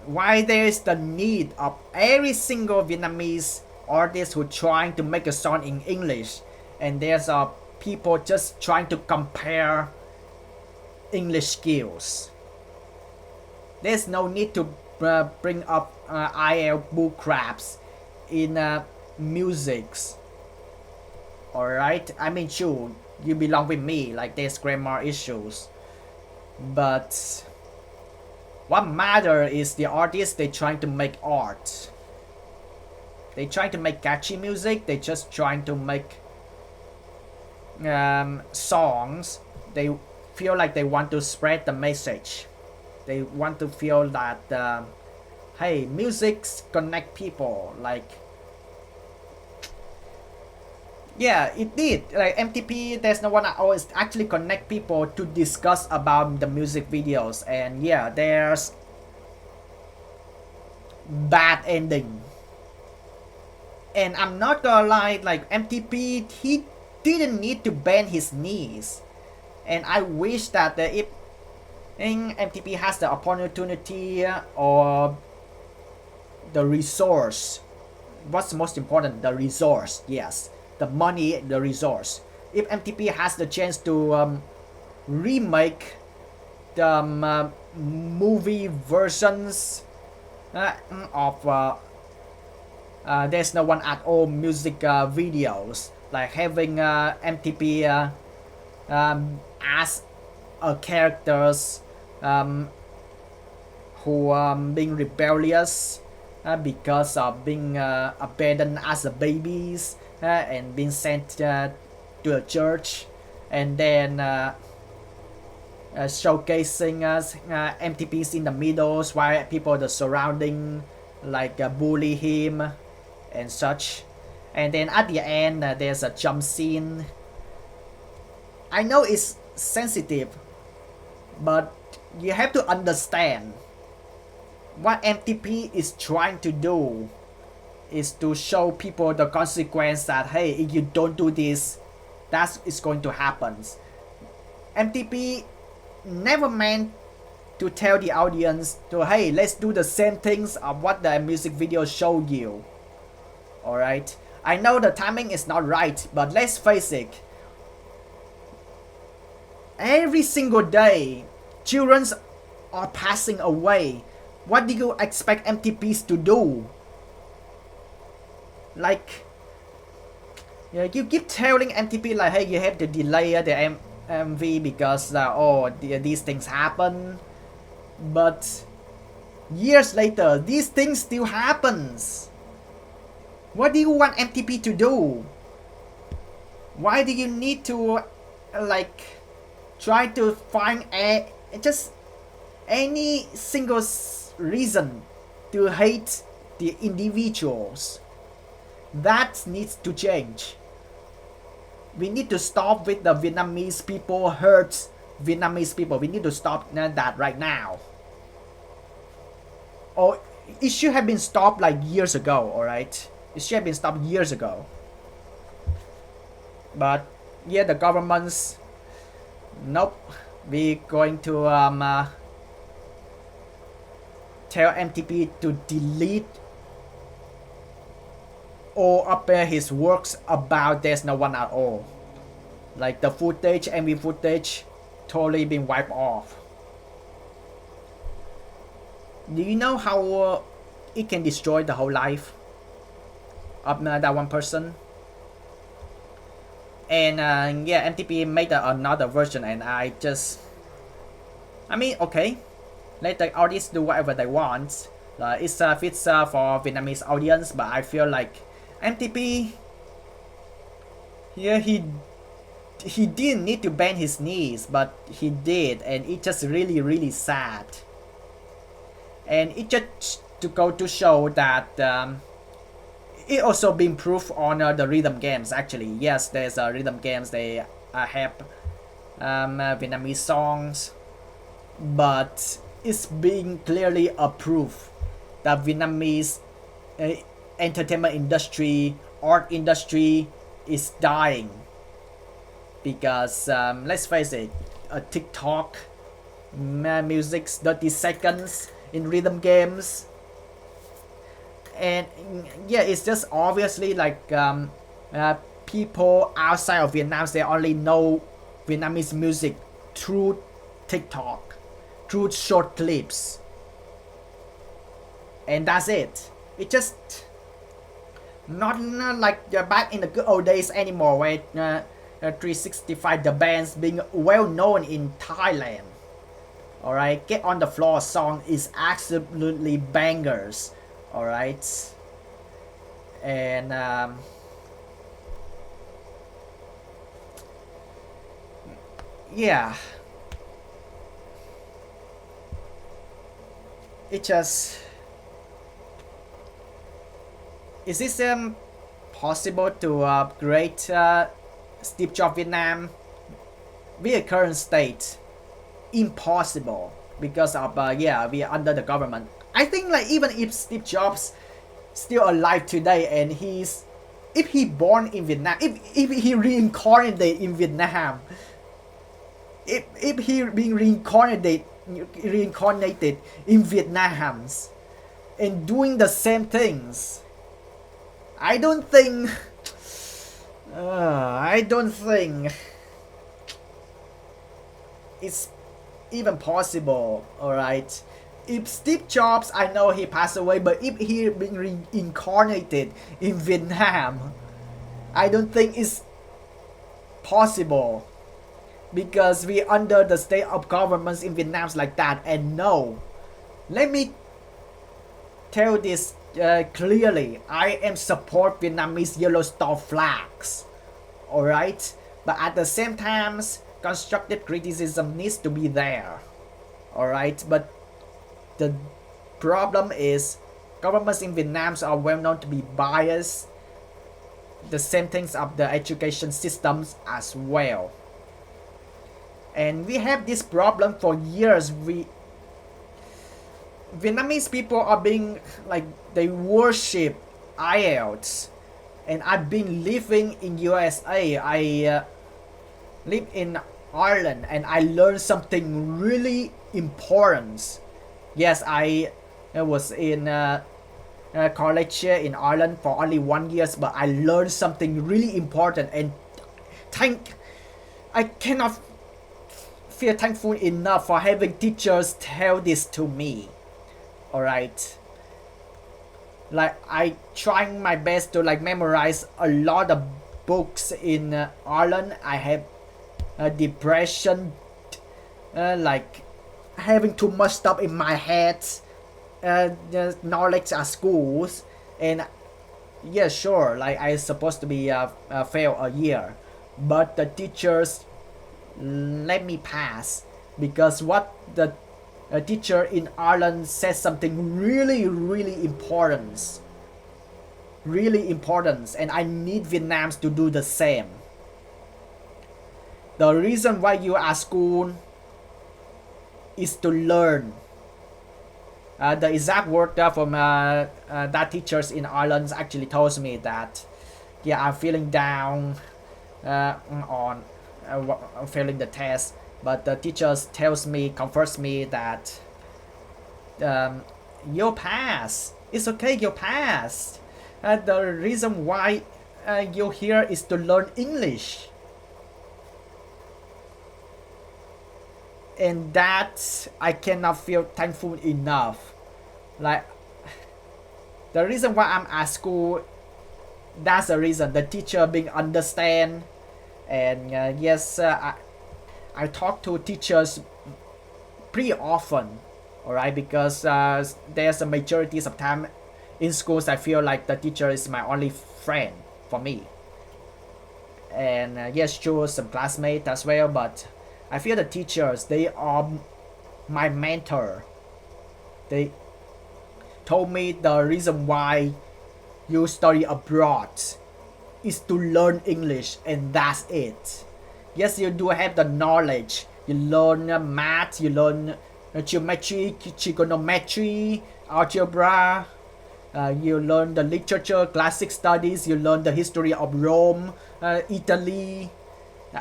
why there is the need of every single Vietnamese artist who trying to make a song in English, and there's people just trying to compare English skills. There's no need to bring up IL bullcraps in musics. Alright, I mean sure, you belong with me, like there's grammar issues, but what matter is the artist. They trying to make art. They trying to make catchy music. They just trying to make songs they feel like they want to spread the message. They want to feel that hey, music connect people. Like, yeah, it did. Like MTP, there's no one always actually connect people to discuss about the music videos, and yeah, there's bad ending. And I'm not gonna lie, like MTP, he didn't need to bend his knees. And I wish that if MTP has the opportunity or the resource, what's most important? The resource, yes. The money, the resource. If MTP has the chance to remake the movie versions of There's No One at All music videos, like having MTP as a characters who being rebellious because of being abandoned as a babies and being sent to a church, and then showcasing MTPs in the middles while people the surrounding like bully him and such. And then at the end there's a jump scene. I know it's sensitive, but you have to understand what MTP is trying to do is to show people the consequence that hey, if you don't do this, that is going to happen. MTP never meant to tell the audience to hey, let's do the same things of what the music video showed you. Alright, I know the timing is not right, but let's face it, every single day children are passing away. What do you expect MTPs to do? Like, yeah, you keep telling MTP like, hey, you have to delay the MV because these things happen. But years later, these things still happens. What do you want MTP to do? Why do you need to like try to find just any single reason to hate the individuals? That needs to change. We need to stop with the Vietnamese people hurts Vietnamese people. We need to stop that right now. Or it should have been stopped like years ago, alright? It should have been stopped years ago. But yeah, the governments, nope. We're going to tell MTP to delete or upload his works about There's No One at All. Like the footage, MV footage, totally been wiped off. Do you know how it can destroy the whole life of that one person? And yeah, MTP made another version, and I mean, okay, let the artists do whatever they want. It fits for Vietnamese audience, but I feel like MTP, yeah, he didn't need to bend his knees, but he did, and it's just really sad. And it just to go to show that it also been proof on the rhythm games. Actually, yes, there's rhythm games. They have Vietnamese songs, but it's being clearly a proof that Vietnamese entertainment industry, art industry is dying. Because let's face it, TikTok music's 30 seconds in rhythm games, and yeah, it's just obviously like people outside of Vietnam, they only know Vietnamese music through TikTok, through short clips, and that's it. It just not like back in the good old days anymore, where 365 the bands being well known in Thailand. Alright, Get on the Floor song is absolutely bangers. Alright, and yeah, it just is this possible to create Steve Jobs Vietnam with the current state? Impossible because of yeah, we are under the government. I think like even if Steve Jobs still alive today and if he born in Vietnam, if he reincarnated in Vietnam, if he being reincarnated in Vietnam and doing the same things, I don't think I don't think it's even possible. All right, if Steve Jobs, I know he passed away, but if he been reincarnated in Vietnam, I don't think it's possible because we under the state of governments in Vietnam like that. And no, let me tell this clearly. I am support Vietnamese yellow star flags, all right, but at the same time, constructive criticism needs to be there, all right. But the problem is governments in Vietnam are well known to be biased. The same things of the education systems as well. And we have this problem for years. Vietnamese people are being like they worship IELTS, and I've been living in USA. I live in Ireland, and I learned something really important. Yes, I was in college here in Ireland for only 1 year, but I learned something really important, and I cannot feel thankful enough for having teachers tell this to me. All right, like I trying my best to like memorize a lot of books in Ireland. I have depression, like having too much stuff in my head, the knowledge at schools, and yeah, sure, like I supposed to be fail a year, but the teachers let me pass because what the teacher in Ireland says something really important, and I need Vietnams to do the same. The reason why you are at school is to learn. The exact word from that teachers in Ireland actually tells me that yeah, I'm feeling down on failing the test, but the teachers comforts me that you'll pass. It's okay, you'll pass. The reason why you're here is to learn English. And that I cannot feel thankful enough. Like the reason why I'm at school, that's the reason. The teacher being understand, and yes, I talk to teachers pretty often, alright, because there's a majority of time in schools I feel like the teacher is my only friend for me. And yes, sure, some classmates as well, but I feel the teachers, they are my mentor. They told me the reason why you study abroad is to learn English, and that's it. Yes, you do have the knowledge. You learn math, you learn geometry, trigonometry, algebra. You learn the literature, classic studies. You learn the history of Rome, Italy.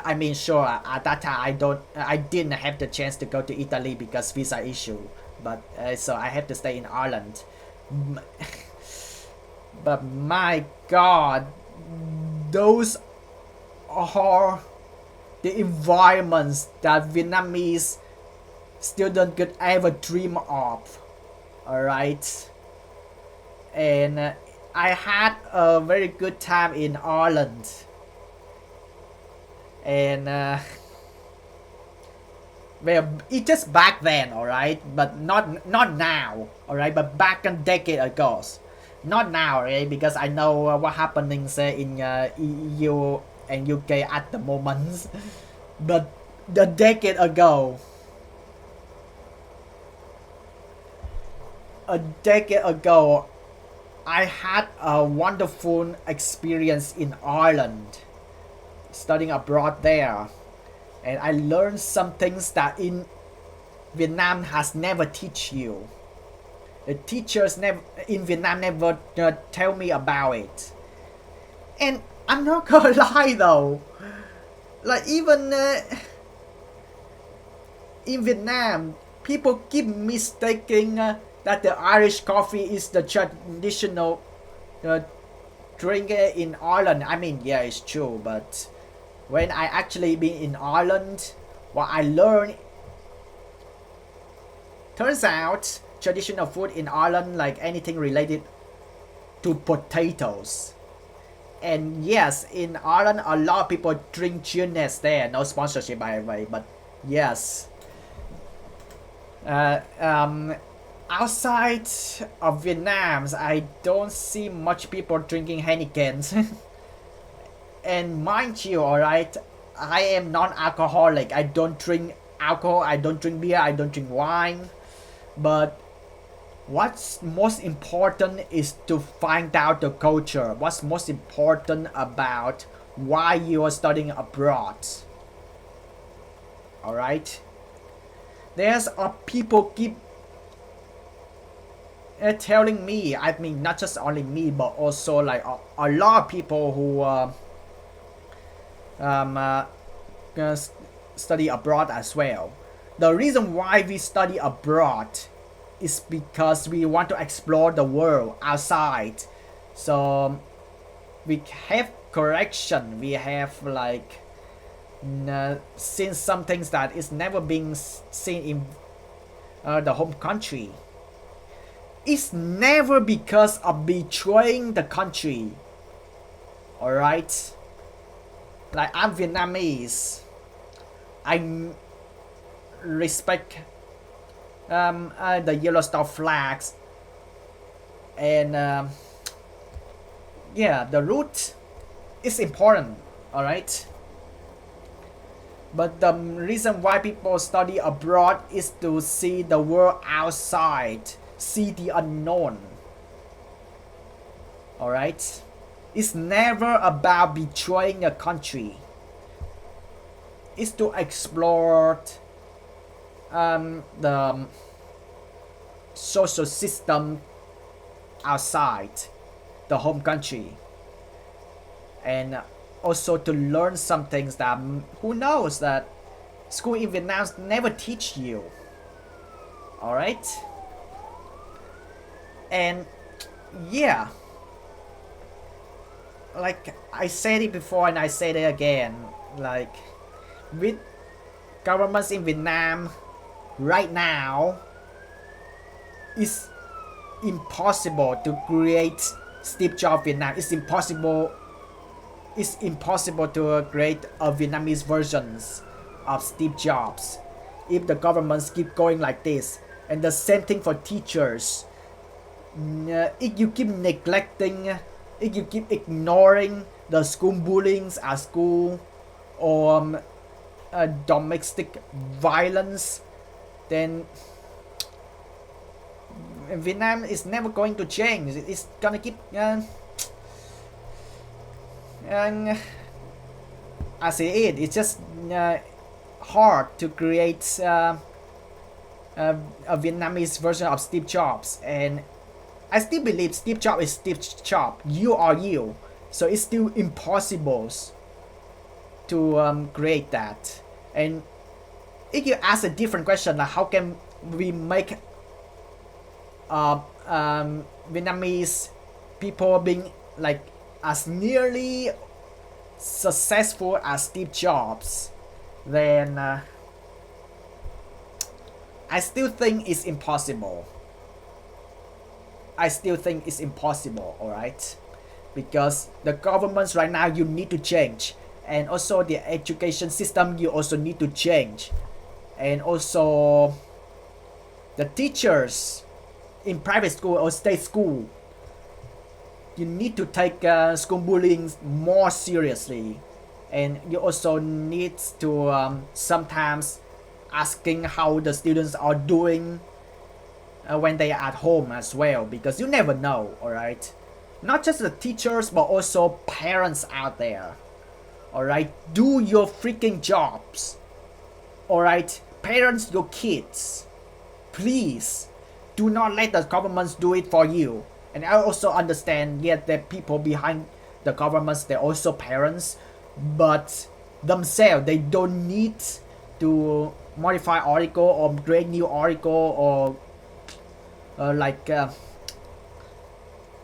I mean, sure, at that time I didn't have the chance to go to Italy because visa issue, but so I had to stay in Ireland. But my God, those are the environments that Vietnamese student could ever dream of. Alright, and I had a very good time in Ireland. And well, it just back then, alright, but not now, alright, but back a decade ago, not now, right? Because I know what happening say in EU and UK at the moment, but a decade ago, a decade ago, I had a wonderful experience in Ireland, studying abroad there, and I learned some things that in Vietnam has never teach you. The teachers never in Vietnam never tell me about it. And I'm not gonna lie though, like even in Vietnam, people keep mistaking that the Irish coffee is the traditional uh, drink in Ireland. I mean, yeah, it's true, but when I actually been in Ireland, what I learned turns out traditional food in Ireland like anything related to potatoes. And yes, in Ireland, a lot of people drink Guinness there. No sponsorship, by the way, but yes. Uh, um, Outside of Vietnam, I don't see much people drinking Heinekens. And mind you, alright, I am non-alcoholic. I don't drink alcohol, I don't drink beer, I don't drink wine. But what's most important is to find out the culture. What's most important about why you are studying abroad. Alright? There's people keep telling me, I mean, not just only me, but also like a lot of people who study abroad as well. The reason why we study abroad is because we want to explore the world outside. So we have correction, we have like seen some things that is never being seen in the home country. It's never because of betraying the country. Alright? Like I'm Vietnamese. I respect the Yellow Star flags. And yeah, the root is important. Alright? But the reason why people study abroad is to see the world outside, see the unknown. Alright? It's never about betraying a country. It's to explore the social system outside the home country. And also to learn some things that who knows that school in Vietnam never teach you. Alright? And yeah, like I said it before and I said it again, like with governments in Vietnam right now, it's impossible to create Steve Jobs Vietnam. It's impossible to create a Vietnamese versions of Steve Jobs if the governments keep going like this. And the same thing for teachers. If you keep neglecting, if you keep ignoring the school bullying at school or domestic violence, then Vietnam is never going to change. It's gonna keep as it is. It's just hard to create a Vietnamese version of Steve Jobs, and I still believe Steve Jobs is Steve Jobs. You are you, so it's still impossible to create that. And if you ask a different question, like how can we make Vietnamese people being like as nearly successful as Steve Jobs, then I still think it's impossible. Alright? Because the governments right now, you need to change. And also the education system, you also need to change. And also the teachers in private school or state school, you need to take school bullying more seriously. and you also need to sometimes asking how the students are doing when they are at home as well, because you never know. All right, not just the teachers but also parents out there. All right, do your freaking jobs. All right, parents your kids, please. Do not let the governments do it for you. And I also understand, yet the people behind the governments, they're also parents, but themselves, they don't need to modify article or create new article or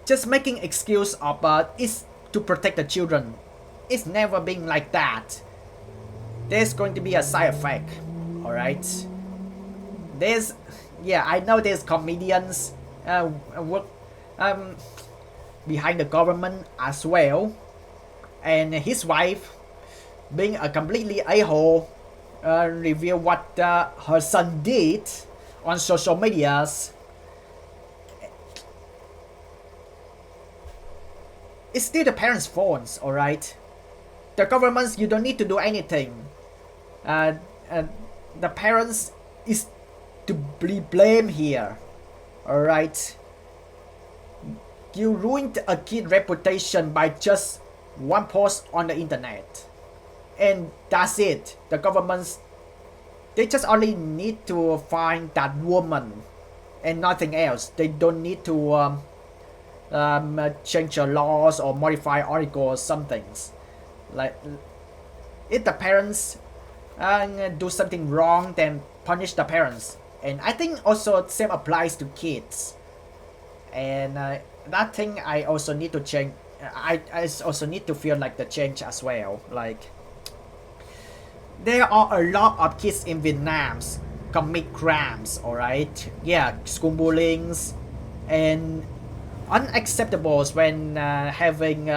just making excuse of it's to protect the children. It's never been like that. There's going to be a side effect. All right, there's, yeah, I know there's comedians work behind the government as well, and his wife, being a completely a-hole, reveal what her son did on social medias. It's still the parents' phones. All right, the governments, you don't need to do anything. uh, the parents is to be blamed here. All right, you ruined a kid reputation by just one post on the internet, and that's it. The governments, they just only need to find that woman and nothing else. They don't need to change the laws or modify articles, some things. Like, if the parents do something wrong, then punish the parents. And I think also same applies to kids. And that thing I also need to change. I also need to feel like the change as well. Like, there are a lot of kids in Vietnam commit crimes. All right, yeah, school bullyings and unacceptable when having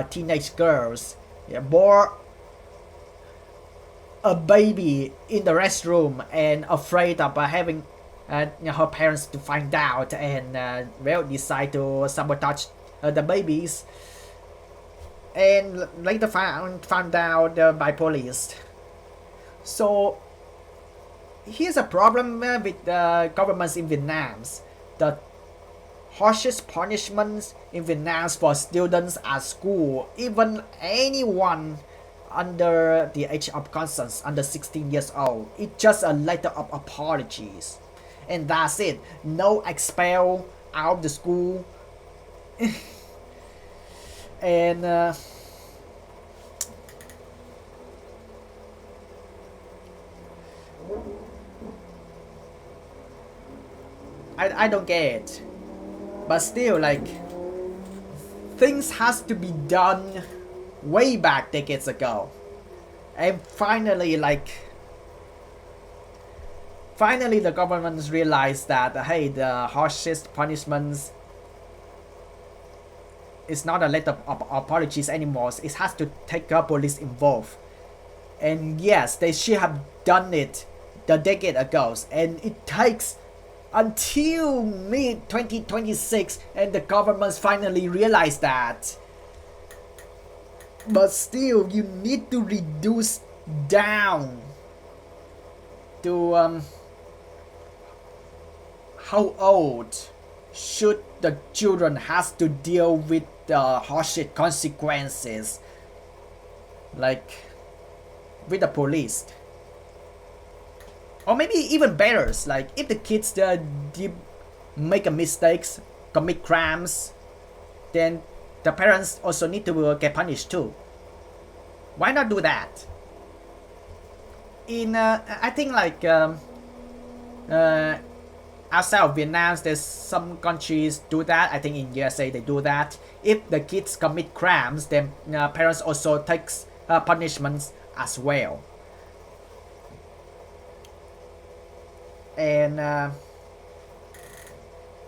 teenage girls, yeah, born a baby in the restroom and afraid of having her parents to find out, and well, decide to sabotage the babies, and later found out by police. So here's a problem with the governments in Vietnam. The harshest punishments in Vietnam for students at school, even anyone under the age of consent, under 16 years old, it's just a letter of apologies, and that's it. No expel out of the school. And I don't get it, but still, like, things has to be done way back decades ago, and finally the governments realized that hey, the harshest punishments is not a letter of apologies anymore. It has to take police involved. And yes, they should have done it the decade ago, and it takes until mid 2026 and the governments finally realize that. But still, you need to reduce down to how old should the children has to deal with the harshest consequences, like with the police. Or maybe even better, like if the kids make a mistakes, commit crimes, then the parents also need to get punished too. Why not do that? In I think like outside of Vietnam, there's some countries do that. I think in USA they do that. If the kids commit crimes, then parents also takes punishments as well. And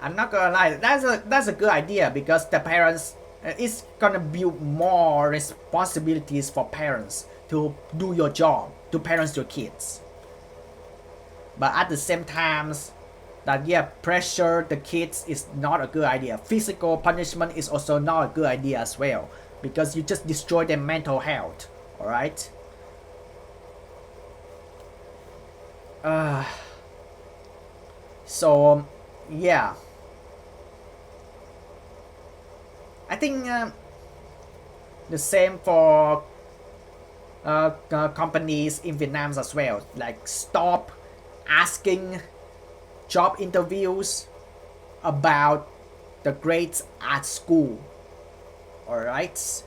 I'm not gonna lie, that's a good idea, because the parents, it's gonna build more responsibilities for parents to do your job, to parent your kids. But at the same time, that pressure the kids is not a good idea. Physical punishment is also not a good idea as well. because you just destroy their mental health. All right. Uh, so yeah, I think the same for companies in Vietnam as well. Like stop asking job interviews about the grades at school. All right.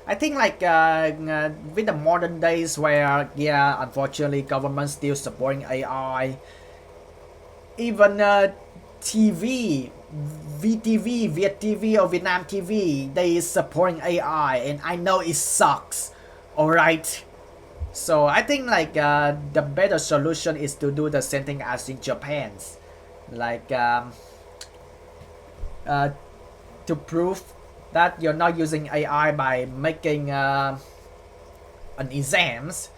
I think like with the modern days where yeah, unfortunately government still supporting AI, even TV, VTV, Viet TV or Vietnam TV, they is supporting AI, and I know it sucks. All right. So I think like the better solution is to do the same thing as in Japan's, like uh, to prove that you're not using AI by making an exams.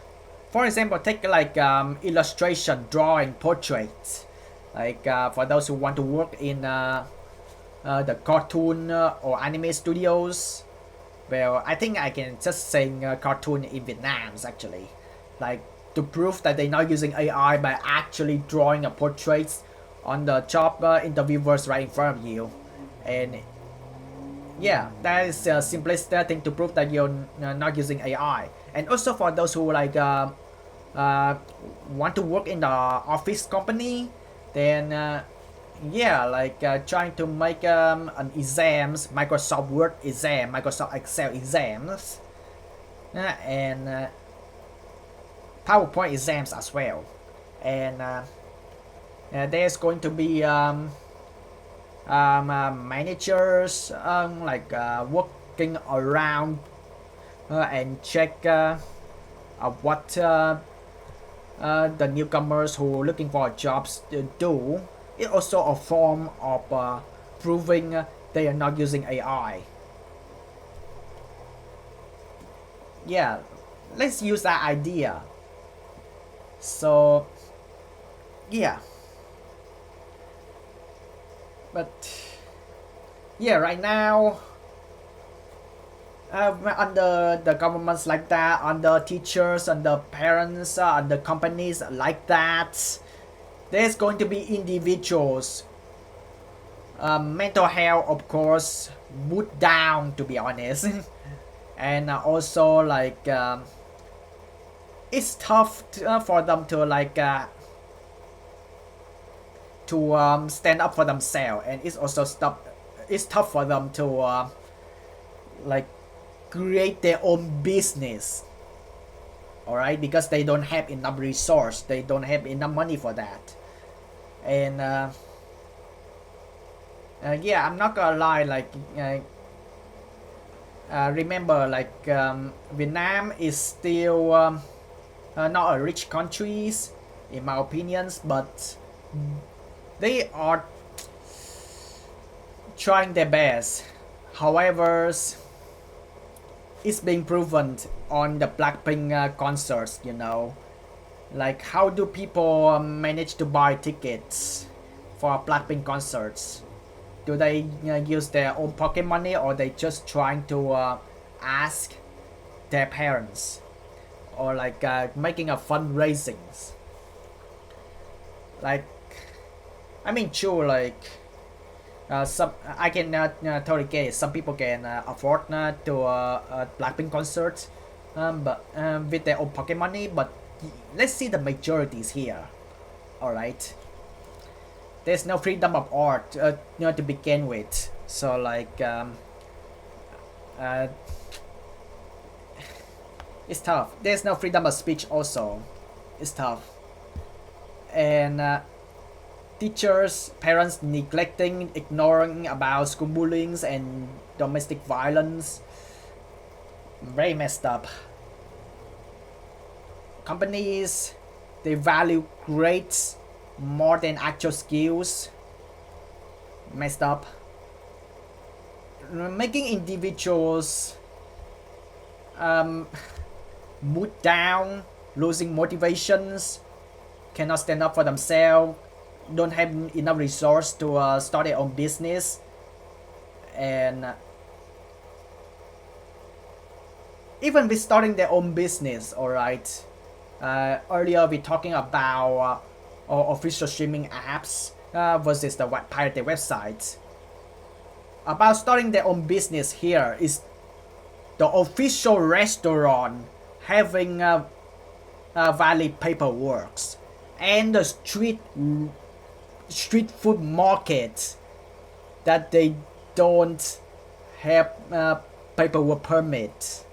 For example, take like illustration, drawing, portraits. Like for those who want to work in the cartoon or anime studios. Well, I think I can just sing cartoon in Vietnam actually, like to prove that they're not using AI by actually drawing a portraits on the job interviewers right in front of you, and yeah, that is the simplest thing to prove that you're not using AI. And also for those who like uh, want to work in the office company, then yeah, like trying to make an exams, Microsoft Word exam, Microsoft Excel exams, and PowerPoint exams as well. And there's going to be managers like working around and check what the newcomers who are looking for jobs do. It's also a form of proving they are not using AI. Yeah, let's use that idea. So yeah, but yeah, right now under the governments like that, under teachers, under parents, under companies like that, there's going to be individuals. Mental health, of course, mood down, to be honest, and also like it's tough for them to like to stand up for themselves, and it's also it's tough for them to like create their own business. All right, because they don't have enough resource, they don't have enough money for that. And yeah, I'm not gonna lie, like remember like Vietnam is still not a rich country in my opinions, but they are trying their best. However, it's being proven on the Blackpink concerts, you know. Like, how do people manage to buy tickets for Blackpink concerts? Do they use their own pocket money, or they just trying to ask their parents, or like making a fundraising? Like, I mean, sure, like some I can totally get it. Some people can afford to a Blackpink concert, but with their own pocket money. But let's see the majorities here. All right, there's no freedom of art, to begin with. So like, uh, it's tough. There's no freedom of speech also. It's tough, and teachers, parents neglecting, ignoring about school bullying and domestic violence. Very messed up. Companies, they value grades more than actual skills. Messed up. Making individuals mood down, losing motivations, cannot stand up for themselves, don't have enough resource to start their own business, and even with starting their own business, all right. Earlier we talking about official streaming apps versus the pirated websites. About starting their own business here is the official restaurant having valid paperwork, and the street food market that they don't have paperwork permit.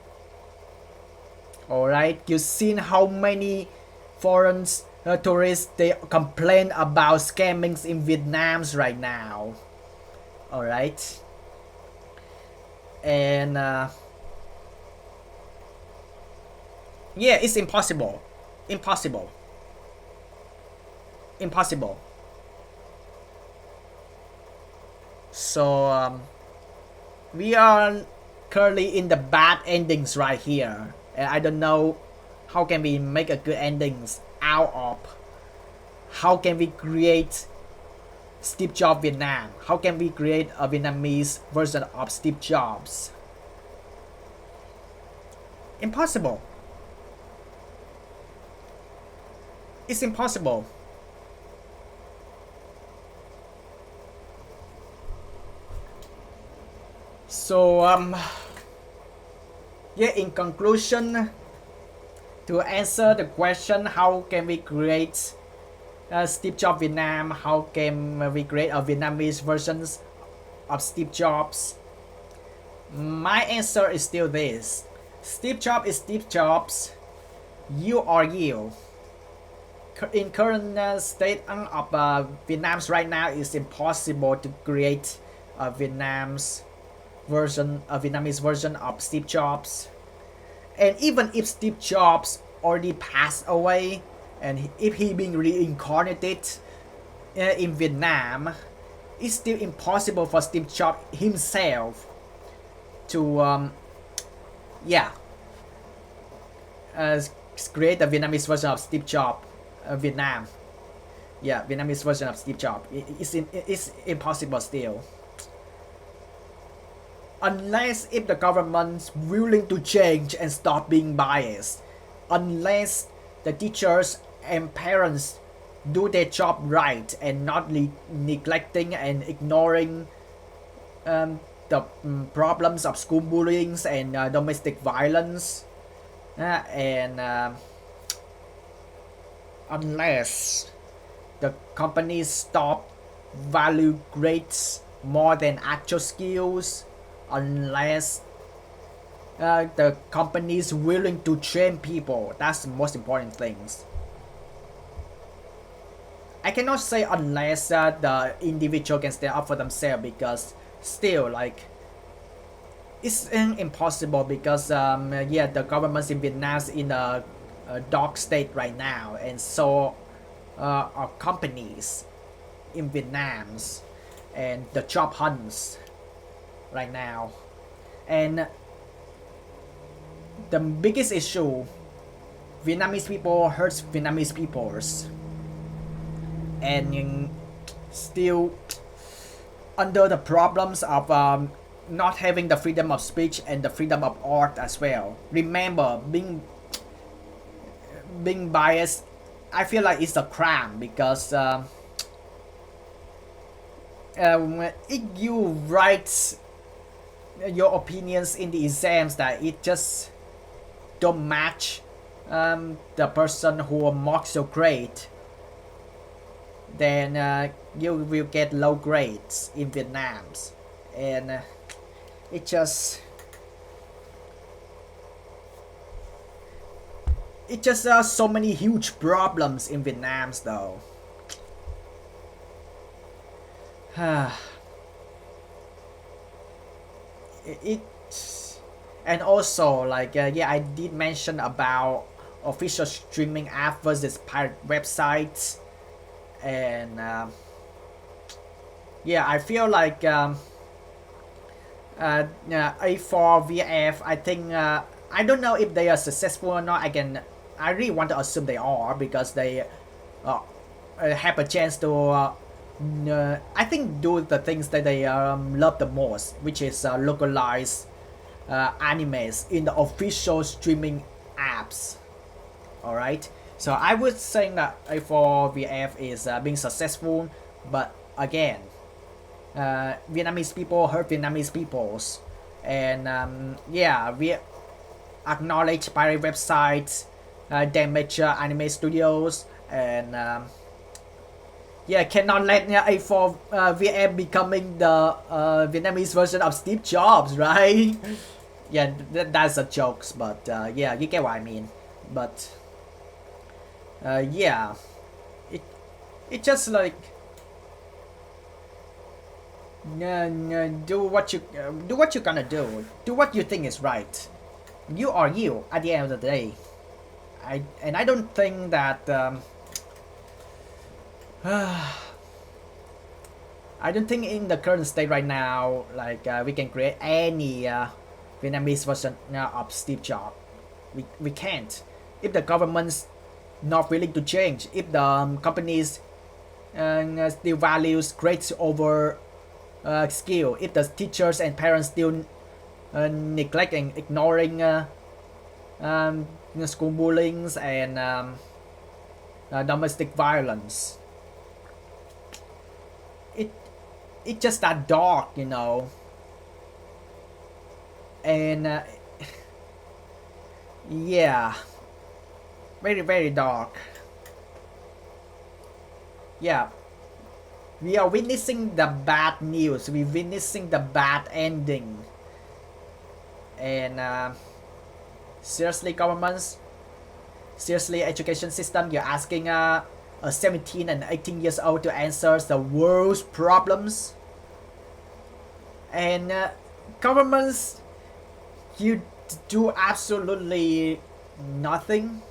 Alright, you've seen how many foreign tourists they complain about scammings in Vietnam right now. Alright, and yeah, it's impossible. Impossible. Impossible. So we are currently in the bad endings right here, and I don't know how can we make a good endings out of. How can we create Steve Jobs Vietnam? How can we create a Vietnamese version of Steve Jobs? Impossible. It's impossible. So yeah, in conclusion, to answer the question how can we create Steve Jobs Vietnam, how can we create a Vietnamese versions of Steve Jobs, my answer is still this: Steve Jobs is Steve Jobs, you are you. In current state of Vietnam's right now, it's impossible to create a Vietnamese version of Steve Jobs. And even if Steve Jobs already passed away, and if he being reincarnated in Vietnam, it's still impossible for Steve Jobs himself to create a Vietnamese version of Steve Jobs Vietnam. Yeah, Vietnamese version of Steve Jobs. It's impossible still. Unless if the government's willing to change and stop being biased. Unless the teachers and parents do their job right and not neglecting and ignoring the problems of school bullying and domestic violence. And unless the companies stop value grades more than actual skills, unless the companies willing to train people, that's the most important things. I cannot say unless the individual can stand up for themselves, because still like it's impossible, because the governments in Vietnam is in a dark state right now, and so are companies in Vietnam, and the job hunts right now. And the biggest issue, Vietnamese people hurts Vietnamese peoples, and still under the problems of not having the freedom of speech and the freedom of art as well. Remember, being biased, I feel like it's a crime, because if you write your opinions in the exams that it just don't match the person who marks your grade, then you will get low grades in Vietnam. And it just so many huge problems in Vietnam though. it And also like I did mention about official streaming app versus pirate websites, and I feel like A4 VF, I think I don't know if they are successful or not. I really want to assume they are, because they have a chance to I think do the things that they love the most, which is localize animes in the official streaming apps. Alright, so I would say that A4VF is being successful, but again, Vietnamese people hurt Vietnamese peoples, and yeah, we acknowledge pirate websites, damage anime studios, and yeah, cannot let A4VF becoming the Vietnamese version of Steve Jobs, right? Yeah, that's a joke, but yeah, you get what I mean. But yeah, it it just like do what you're gonna do what you think is right. You are you at the end of the day. I don't think that I don't think in the current state right now, like we can create any Vietnamese version of Steve Jobs. We can't. If the government's not willing to change, if the companies still values grades over skill, if the teachers and parents still neglecting, ignoring school bullying and domestic violence, it's just that dark, you know. And yeah, very very dark. Yeah, we are witnessing the bad news, we're witnessing the bad ending, and seriously governments, seriously education system, you're asking a 17 and 18 years old to answer the world's problems, and governments, you do absolutely nothing.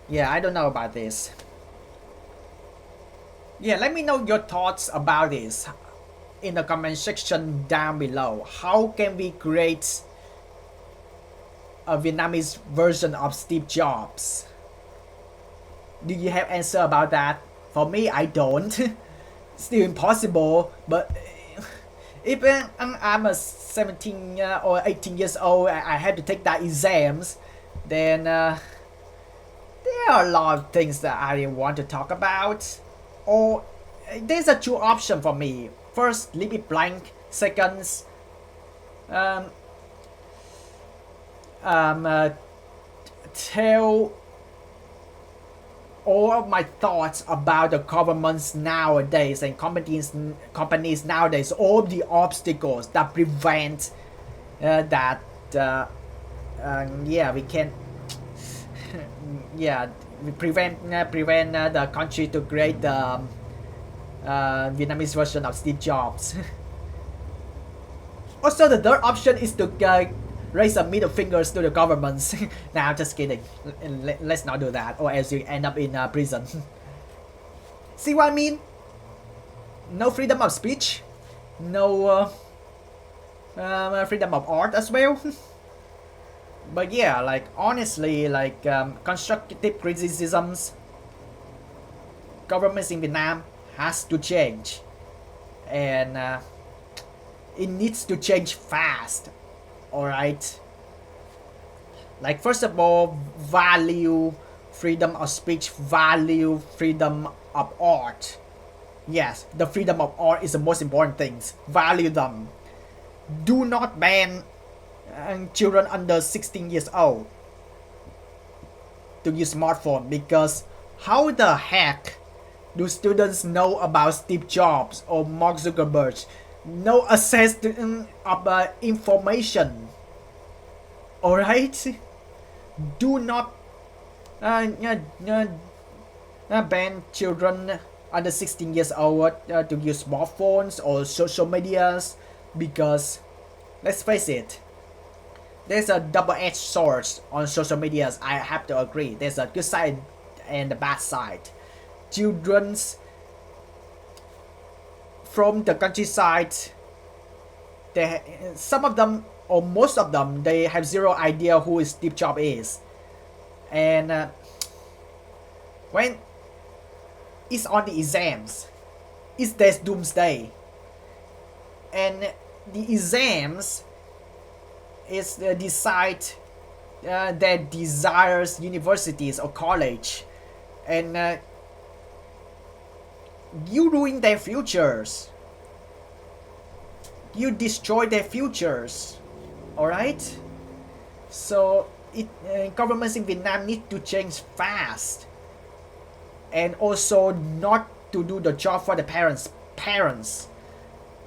Yeah, I don't know about this. Yeah, let me know your thoughts about this in the comment section down below. How can we create a Vietnamese version of Steve Jobs? Do you have answer about that? For me, I don't. Still impossible, but if I'm a 17 or 18 years old, I have to take that exams, then there are a lot of things that I want to talk about. Or there's a two option for me. First, leave it blank. Second, um, tell all of my thoughts about the governments nowadays and companies nowadays, all the obstacles that prevent that yeah, we can yeah, we prevent the country to create the Vietnamese version of Steve Jobs. Also, the third option is to raise a middle fingers to the governments. Nah, I'm just kidding. Let's not do that, or else you end up in prison. See what I mean? No freedom of speech, no freedom of art as well. But yeah, like honestly, like constructive criticisms, governments in Vietnam has to change, and it needs to change fast. Alright, like first of all, value freedom of speech, value freedom of art. Yes, the freedom of art is the most important thing. Value them. Do not ban children under 16 years old to use smartphone, because how the heck do students know about Steve Jobs or Mark Zuckerberg? No access to information. Alright? Do not ban children under 16 years old to use smartphones or social medias, because let's face it, there's a double-edged sword on social medias. I have to agree. There's a good side and a bad side. Children's from the countryside, some of them or most of them, they have zero idea who Steve Jobs is, and when it's on the exams, it's their doomsday. and the exams is decide their desires universities or college, and you ruin their futures, you destroy their futures. All right, so governments in Vietnam need to change fast, and also not to do the job for the parents,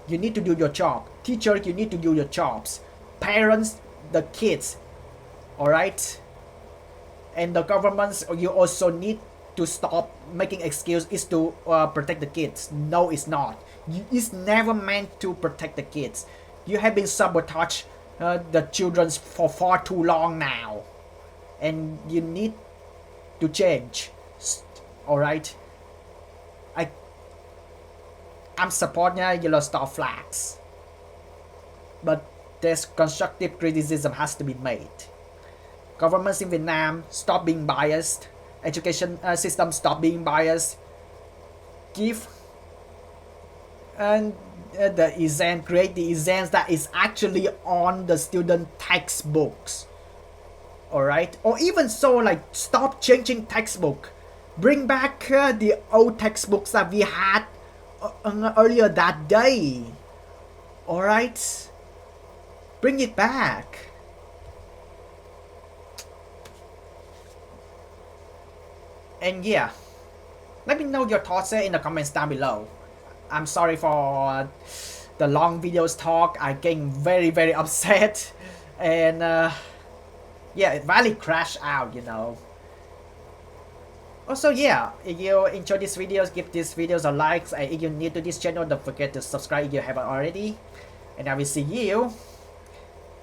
you need to do your job. Teacher, you need to do your jobs. Parents, the kids. All right, and the governments, you also need to stop making excuses to protect the kids. No, it's not. It's never meant to protect the kids. You have been sabotaged the children for far too long now, and you need to change. All right, I'm supporting yellow star flags, but there's constructive criticism has to be made. Governments in Vietnam stop being biased. Education system stop being biased. Give and the exam, create the exams that is actually on the student textbooks. All right, or even so, like stop changing textbook. Bring back the old textbooks that we had earlier that day. All right, bring it back. And yeah, let me know your thoughts in the comments down below. I'm sorry for the long videos talk. I getting very upset, and yeah, it really crashed out, you know. Also, yeah, if you enjoy these videos, give these videos a like, and if you're new to this channel, don't forget to subscribe if you haven't already. And I will see you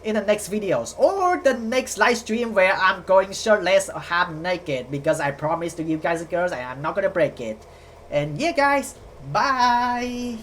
in the next videos, or the next live stream where I'm going shirtless or half naked, because I promised to you guys and girls and I'm not gonna break it. And yeah guys, bye!